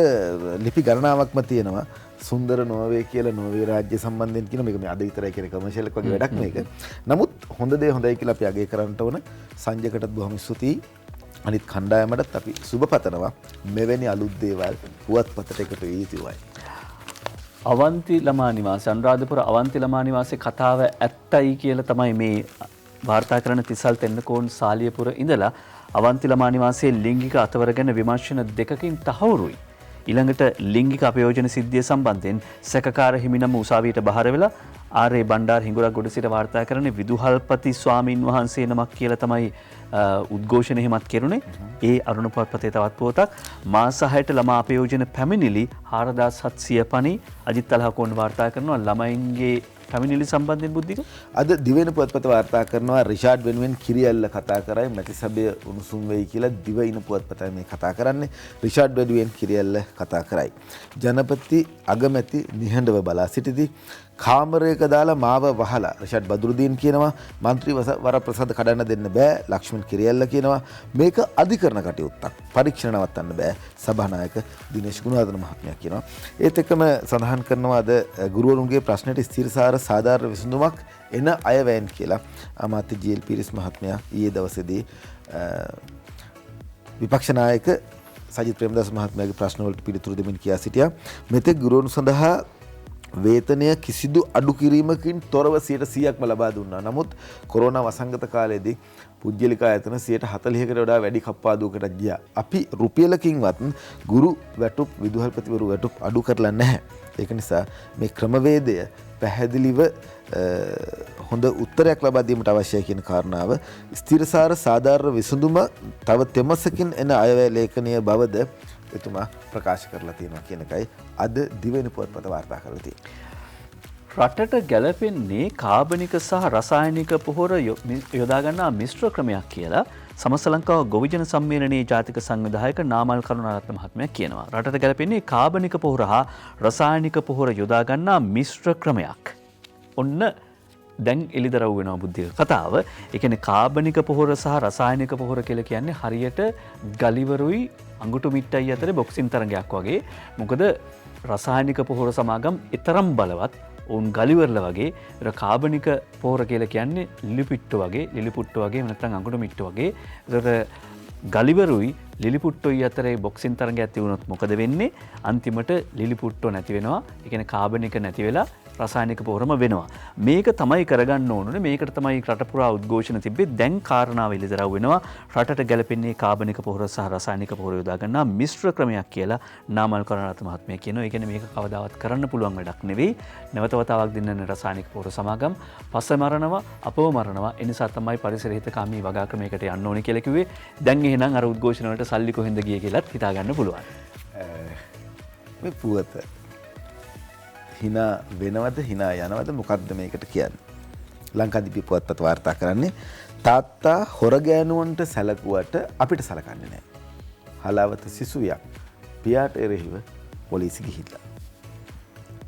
ලිපි ගණනාවක්ම තියෙනවා. සුන්දර නෝර්වේ කියලා නෝර්වේ රාජ්‍ය සම්බන්ධයෙන් කියන මේක මේ අද විතරයි කියන කමර්ෂියල් එක වගේ වැඩක් මේක. නමුත් හොඳ දේ හොඳයි කියලා අපි අගය කරන්නට ඕන. සංජයකටත් බොහොම ස්තුතියි. අනිත් කණ්ඩායමටත් අපි සුබ පතනවා. මෙවැනි අලුත් දේවල් පුවත්පතට එකතු වෙ යුතුයි. අවන්ති ළමා නිවාසය, අනුරාධපුර අවන්ති ළමා නිවාසයේ කතාව ඇත්තයි කියලා තමයි මේ වාර්තා කරන තිසල් තෙන්නකෝන් සාලියපුර ඉඳලා අවන්ති ළමා නිවාසයේ ලිංගික අතවර ගැන විමර්ශන දෙකකින් තහවුරුයි. ඊළඟට ලිංගික අපයෝජන සිද්ධිය සම්බන්ධයෙන් සැකකාර හිමිනම උසාවියට බහර වෙලා ආරේ බණ්ඩාර හිඟුරක් ගොඩ සිට වාර්තා කරන්නේ විදුහල්පති ස්වාමින් වහන්සේ නමක් කියලා තමයි උද්ඝෝෂණ එහෙමත් කෙරුණේ. ඒ අරුණ පුවත්පතේ තවත් පුවතක් මාස 6ට ළමා අපයෝජන පැමිණිලි 4700 පණි අජිත් තලහකෝන් වාර්තා කරනවා ළමයින්ගේ පැමිණිලි සම්බන්ධයෙන් බුද්ධික අද දිවෙන පුවත්පත වාර්තා කරනවා රිෂාඩ් වෙනුවෙන් කිරියල්ල කතා කරයි මැති සභය උණුසුම් වෙයි කියලා දිවයින පුවත්පතයි මේ කතා කරන්නේ. රිෂාඩ් වෙනුවෙන් කිරියල්ල කතා කරයි. ජනපති අගමැති නිහඬව බලා සිටිති. කාමරයක දාලා මාව වහලා රිෂාඩ් බදුරුදීන් කියනවා. මන්ත්‍රී වරප්‍රසාද කඩන්න දෙන්න බෑ. ලක්ෂ්මන් කිරියල්ල කියනවා. මේක අධිකරණ කටයුත්තක්. පරීක්ෂණ නවත්තන්න බෑ. සභානායක දිනේෂ් ගුණවර්ධන මහත්මයා කියනවා. ඒත් එක්කම සඳහන් කරනවා අද ගුරුවරුන්ගේ ප්‍රශ්නයට ස්ථිරසාර සාධාරණ විසඳුමක් එන අයවැයෙන් කියලා අමාත්‍ය ජී.එල්. පීරිස් මහත්මයා ඊයේ දවසේදී විපක්ෂ නායක සජිත් ප්‍රේමදාස මහත්මයාගේ ප්‍රශ්න වලට පිළිතුරු දෙමින් කියා සිටියා. මෙතෙක් ගුරුවරුන් සඳහා වේතනය කිසිදු අඩු කිරීමකින් තොරව 100%ක්ම ලබා දුන්නා. නමුත් කොරෝනා වසංගත කාලයේදී පුජ්‍යලික ආයතන 40%කට වඩා වැඩි කප්පාදුවකට ගියා. අපි රුපියලකින්වත් ගුරු වැටුප් විදුහල්පතිවරු වැටුප් අඩු කරලා නැහැ. ඒක නිසා මේ ක්‍රමවේදය පැහැදිලිව හොඳ උත්තරයක් ලබා දීමට අවශ්‍යයි කියන කාරණාව ස්ථිරසාර සාධාරණ විසඳුම තව තෙමසකින් එන අයවැය ලේඛනීය බවද එතුමා ප්‍රකාශ කරලා තියෙනවා කියන එකයි අද දිවෙන පුවත්පත වාර්තා කරලා තියෙන්නේ. රටට ගැලපෙන්නේ කාබනික සහ රසායනික පොහොර යොදා ගන්නා මිශ්‍ර ක්‍රමයක් කියලා සමස්ත ලංකාව ගොවිජන සම්මේලනයේ ජාතික සංවිධායක නාමල් කරුණාරත්න මහත්මයා කියනවා. රටට ගැලපෙන්නේ කාබනික පොහොර හා රසායනික පොහොර යොදා ගන්නා මිශ්‍ර ක්‍රමයක්. ඔන්න දැන් එළිදරව් වෙනවා බුද්ධික කතාව. ඒ කියන්නේ කාබනික පොහොර සහ රසායනික පොහොර කියලා කියන්නේ හරියට ගලිවරුයි අඟුටු මිට්ටයි අතර බොක්සින් තරගයක් වගේ. මොකද රසායනික පොහොර සමාගම් ඊතරම් බලවත් උන් ගලිවර්ල වගේ කාබනික පොහොර කියලා කියන්නේ ලිලිපිට්ටු වගේ ලිලිපුට්ටු වගේ නැත්නම් අඟුටු මිට්ටු වගේ. ඒතර ගලිවරුයි ලිලිපුට්ටුයි අතරේ බොක්සින් තරගයක් තිබුණොත් මොකද වෙන්නේ? අන්තිමට ලිලිපුට්ටු නැති වෙනවා. ඒ කියන්නේ කාබනික නැති වෙලා රසායනික පොහොරම වෙනවා. මේක තමයි කරගන්න ඕනේ. මේකට තමයි රට පුරා උද්ඝෝෂණ තිබ්බේ. දැන් කාරණාව එළිදරව් වෙනවා. රටට ගැලපෙන්නේ කාබනික පොහොර සහ රසායනික පොහොර යොදා ගන්නා මිශ්‍ර ක්‍රමයක් කියලා නාමල් කරුණාරත්න මහත්මයා කියනවා. ඒ කියන්නේ මේක කවදාවත් කරන්න පුළුවන් වැඩක් නෙවෙයි. නැවත වතාවක් දින්නන රසායනික පොහොර සමාගම් පස්ස මරනවා, අපව මරනවා. ඒ නිසා තමයි පරිසර හිතකාමී වගා ක්‍රමයකට යන්න ඕනේ කියලා කිව්වේ. දැන් එහෙනම් අර උද්ඝෝෂණ වලට සල්ලි කොහෙන්ද ගියේ කියලාත් හිතා ගන්න පුළුවන්. මේ පුවත හිනා වෙනවද හිනා යනවද මොකක්ද මේකට කියන්නේ? ලංකාදීප පුවත්පත වාර්තා කරන්නේ තාත්තා හොර ගෑනුවන්ට සැලකුවට අපිට සලකන්නේ නැහැ. හලාවත සිසුවියක් පියාට එරෙහිව පොලිසි ගිහිල්ලා.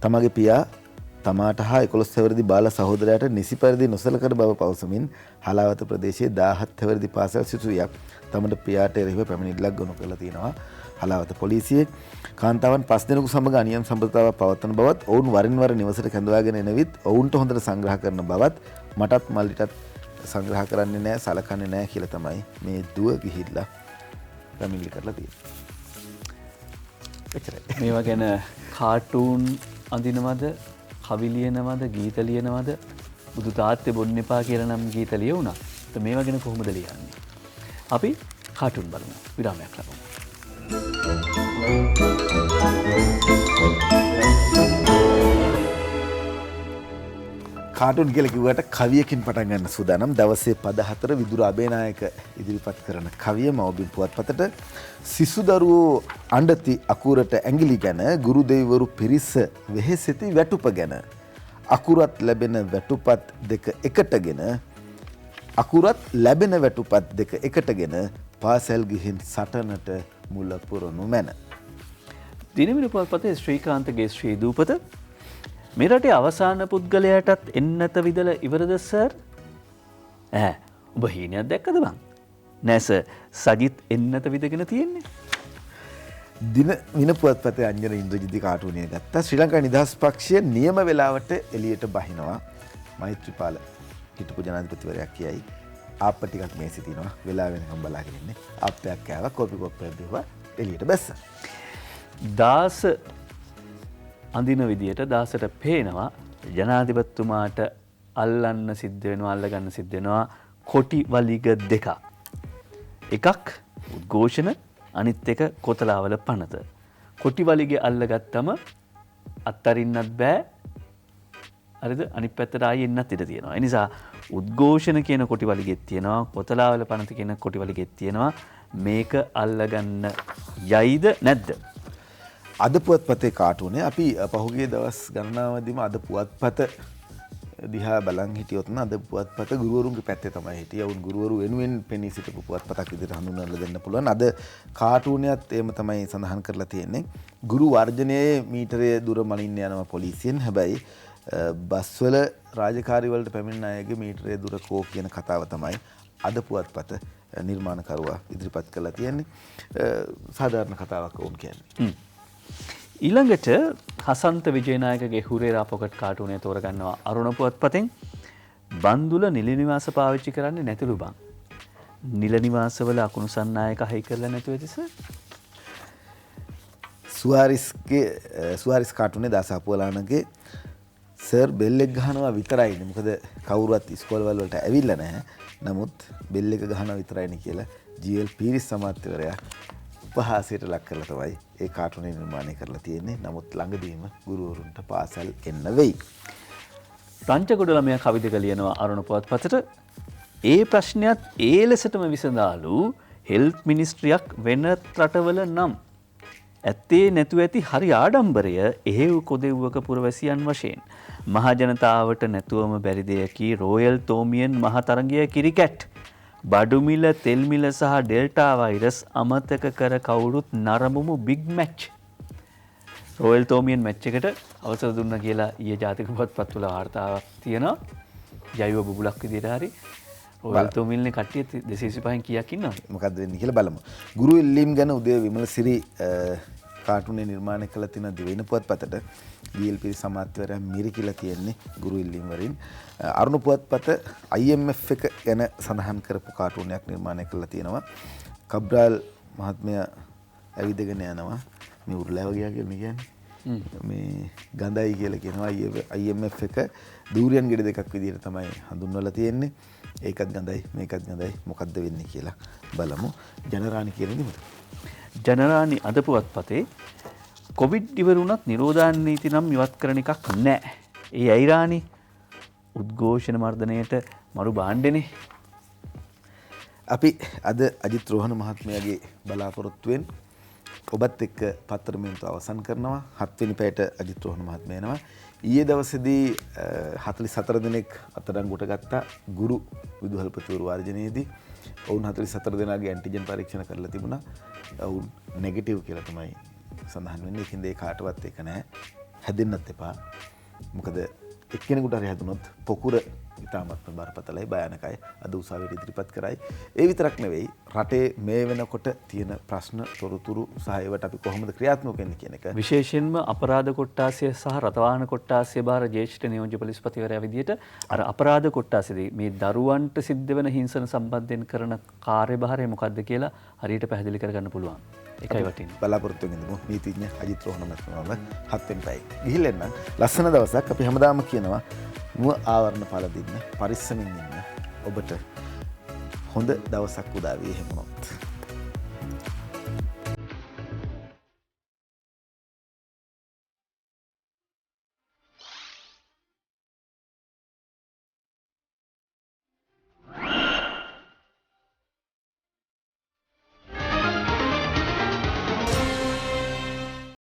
තමගේ පියා තමාට හා 11 වෙනි බාල සහෝදරයාට නිසි පරිදි නොසලකන බව පවසමින් හලාවත ප්‍රදේශයේ 17 වෙනි පාසල් සිසුවියක් තමට පියාට එරෙහිව පැමිණිල්ලක් ගොනු කරලා තියෙනවා. හලාවත පොලිසියේ කාන්තාවන් 5 දෙනෙකු සමග අනියම් සම්බන්ධතාවක් පවත්වන බවත් ඔවුන් වරින් වර නිවසට කැඳවාගෙන එන විට ඔවුන්ට හොඳට සංග්‍රහ කරන බවත් මටත් මල්ලිටත් සංග්‍රහ කරන්නේ නැහැ සලකන්නේ නැහැ කියලා තමයි මේ දුව ගිහිල්ලා පැමිණිලි කරලා තියෙන්නේ. එච්චරයි. මේවා ගැන කාටූන් අඳිනවද, කවි ලියනවද, ගීත ලියනවද? බුදු තාත්තේ බොන්න එපා කියලා නම් ගීත ලියුණා. તો මේවා ගැන කොහොමද ලියන්නේ? අපි කාටූන් බලමු. විරාමයක් ලබමු. කාටුන් කියලා කිව්වට කවියකින් පටන් ගන්න සූදානම්. දවසේ පද 4 විදුර අබේනායක ඉදිරිපත් කරන කවිය මව්බිම් පුවත්පතට සිසු දරුවෝ අඬති අකුරට ඇඟිලි ගැන ගුරු දෙවිවරු පිරිස වෙහෙසෙති වැටුප ගැන අකුරත් ලැබෙන වැටුපත් දෙක එකටගෙන අකුරත් ලැබෙන වැටුපත් දෙක එකටගෙන පාසල් ගිහින් සටනට මුල පුරනු මැන. දිනමින පුවත්පතේ ශ්‍රීකාන්තගේ ශ්‍රී දූපත මේ රටේ අවසාන පුද්ගලයාටත් එන්නත විදලා ඉවරද සර්? ඔබ හීනයක් දැක්කද බං? නෑ සර්, සජිත් එන්නත විදගෙන තියෙන්නේ. දින පුවත්පතේ අංජන ඉන්ද්‍රජිත් කාටුනිය ගත්තා. ශ්‍රී ලංකා නිදහස් පක්ෂය නියම වෙලාවට එළියට බහිනවා. මෛත්‍රීපාල හිටපු ජනාධිපතිවරයා කියයි ආප්ප ටිකක් මේසෙ තිනවා වෙලා වෙනකම් බලාගෙන ඉන්නේ. ආප්පයක් කෑවා, කොපි කොප්පයක් බිව්වා, එළියට බැස්සා. දාස අඳින විදියට දාසට පේනවා ජනාධිපතිතුමාට අල්ලන්න සිද්ධ වෙනවා, අල්ලගන්න සිද්ධ වෙනවා කොටි වලිග දෙකක්. එකක් උද්ඝෝෂණ, අනිත් එක කොතලාවල පනත. කොටි වලිගේ අල්ලගත්තම අත්තරින්නත් බෑ. හරිද? අනිත් පැත්තට ආයෙ එන්නත් ඉඩ තියෙනවා. ඒ නිසා උද්ඝෝෂණ කියන කොටි වලිගෙත් තියෙනවා, කොතලාවල පනත කියන කොටි වලිගෙත් තියෙනවා. මේක අල්ලගන්න යයිද නැද්ද? අද පුවත්පතේ කාටුනේ අපි පහුගිය දවස් ගණනාවදීම අද පුවත්පත දිහා බලන් හිටියොත් නම් අද පුවත්පත ගුරුවරුන්ගේ පැත්තේ තමයි හිටියේ. වුන් ගුරුවරු වෙනුවෙන් පෙනී සිටපු පුවත්පතක් විදිහට හඳුන්වලා දෙන්න පුළුවන්. අද කාටුනයත් එහෙම තමයි සඳහන් කරලා තියෙන්නේ. ගුරු වර්ජනයේ මීටරය දුර මනින්න යනවා පොලිසියෙන්. හැබැයි බස්වල රාජකාරි වලට පැමිණෙන අයගේ මීටරය දුර කෝ කියන කතාව තමයි අද පුවත්පත නිර්මාණකරුවා ඉදිරිපත් කරලා තියෙන්නේ. සාධාරණ කතාවක් වුන් කියන්නේ. ඊළඟට හසන්ත විජේනායකගේ හුරේරා පොකට් කාටුනේ තෝරගන්නවා අරුණ පුවත්පතෙන්. බන්දුල නිල නිවාස පාවිච්චි කරන්නේ නැතිලු බං. නිල නිවාසවල අකුණු සන්නායක හයි කරලා නැතුව ඇතිස? සුවාරිස් කාටුනේ දාස අපුවලානගේ සර් බෙල් එක ගහනවා විතරයිනේ. මොකද කවුරුවත් ඉස්කෝලවල වලට ඇවිල්ලා නැහැ. නමුත් බෙල් එක ගහනවා විතරයිනේ කියලා ජී.එල්. පීරිස් අමාත්‍යවරයා උපහාසයට ලක් කරලා තමයි ඒ කාටුනේ නිර්මාණය කරලා තියෙන්නේ. නමුත් ළඟදීම ගුරුවරුන්ට පාසල් එන්න වෙයි. රංචගොඩ ළමයා කවිදක ලියනවා අරුණ පුවත්පතට. ඒ ප්‍රශ්නයත් ඒ ලෙසටම විසඳාලු හෙල්ත් මිනිස්ට්‍රියක් වෙනත් රටවල නම් ඇත්තේ නැතු ඇති හරි ආඩම්බරය එහෙව් කොදෙව්වක පුරවැසියන් වශයෙන්. මහජනතාවට නැතුවම බැරි දෙයකි රෝයල් තෝමියන් මහතරගය කිරිකැට්. බඩුමිල තෙල්මිල සහ ඩෙල්ටා වෛරස් අමතක කර කවුරුත් නරමුමු බිග් මැච්. රෝයල් තෝමියන් මැච් එකට අවසර දුන්න කියලා ඊයේ ජාතික පුවත්පත් වල වාර්තාවක් තියෙනවා. ජෛව බුබුලක් විදිහට හරි රෝයල් තෝමියන්ගේ කට්ටිය 225න් කීයක් ඉන්නවද? මොකද්ද වෙන්නේ කියලා බලමු. ගුරු ඉල්ලීම් ගැන උදේ විමලසිරි කාටුනේ නිර්මාණය කළ තියෙන දිවයින පුවත්පතට ජී.එල්. පීරිස් අමාත්‍යවරයා මිරිකිලා තියෙන්නේ ගුරු ඉල්ලීම් වලින්. අරුණ පුවත්පත IMF එක ගැන සඳහන් කරපු කාටුනයක් නිර්මාණය කරලා තියෙනවා. කබ්‍රාල් මහත්මයා ඇවිදගෙන යනවා. මේ උරුලෑව ගියා කියලා මේ කියන්නේ. මේ ගඳයි කියලා කියනවා. IMF එක දූරියන් ගෙඩි දෙකක් විදිහට තමයි හඳුන්වලා තියෙන්නේ. ඒකත් ගඳයි මේකත් ගඳයි මොකද්ද වෙන්නේ කියලා බලමු. ජනරාණි කියන්නේ මොකද? ජනරාණි අද පුවත්පතේ කොවිඩ් ඉවරුණත් නිරෝධායන නීති නම් ඉවත් කරන එකක් නැහැ. ඒ අයිරාණි උද්ඝෝෂණ මර්ධනයට මරු බාණ්ඩනේ. අපි අද අජිත් රෝහණ මහත්මයාගේ බලාපොරොත්තුවෙන් ඔබත් එක්ක පත්තරමෙන්තු අවසන් කරනවා. 7 වෙනි පැයට අජිත් රෝහණ මහත්මයා එනවා. ඊයේ දවසේදී 44 දෙනෙක් අත්අඩංගුවට ගත්තා ගුරු විදුහල්පතිවරු වර්ජනයේදී. ඔවුන් 44 දෙනාගේ ඇන්ටිජන් පරීක්ෂණ කරලා තිබුණා. ඔවුන් නෙගටිව් කියලා තමයි සඳහන් වෙන්නේ. ඒකින්ද ඒ කාටවත් ඒක නැහැ. හැදෙන්නත් එපා. මොකද එක්කෙනෙකුට හරි හැදුනොත් පොකුර ඉතාමත්ම බරපතලයි භයානකයි. අද උසාවියට ඉදිරිපත් කරයි. ඒ විතරක් නෙවෙයි රටේ මේ වෙනකොට තියෙන ප්‍රශ්න තොරතුරු සහ ඒවට අපි කොහොමද ක්‍රියාත්මක වෙන්නේ කියන එක විශේෂයෙන්ම අපරාධ කොට්ටාසය සහ රටවාහන කොට්ටාසය බාර ජ්‍යෙෂ්ඨ නියෝජ්‍ය පොලිස්පතිවරයා විදිහට අර අපරාධ කොට්ටාසයේදී මේ දරුවන්ට සිද්ධ වෙන හිංසන සම්බන්ධයෙන් කරන කාර්යභාරය මොකක්ද කියලා හරියට පැහැදිලි කරගන්න පුළුවන්. ඒකයි වටින්නේ. බලාපොරොත්තු වෙන්නේ නීතිඥ අජිත් රෝහණ මහත්මයාම 7 වෙනි පැය. ගිහිල්ලා එන්න ලස්සන දවසක්. අපි හැමදාම කියනවා මුව ආවරණ පාල දෙන්න පරිස්සමින් ඉන්න. ඔබට හොඳ දවසක් උදා වේ හැමෝටම.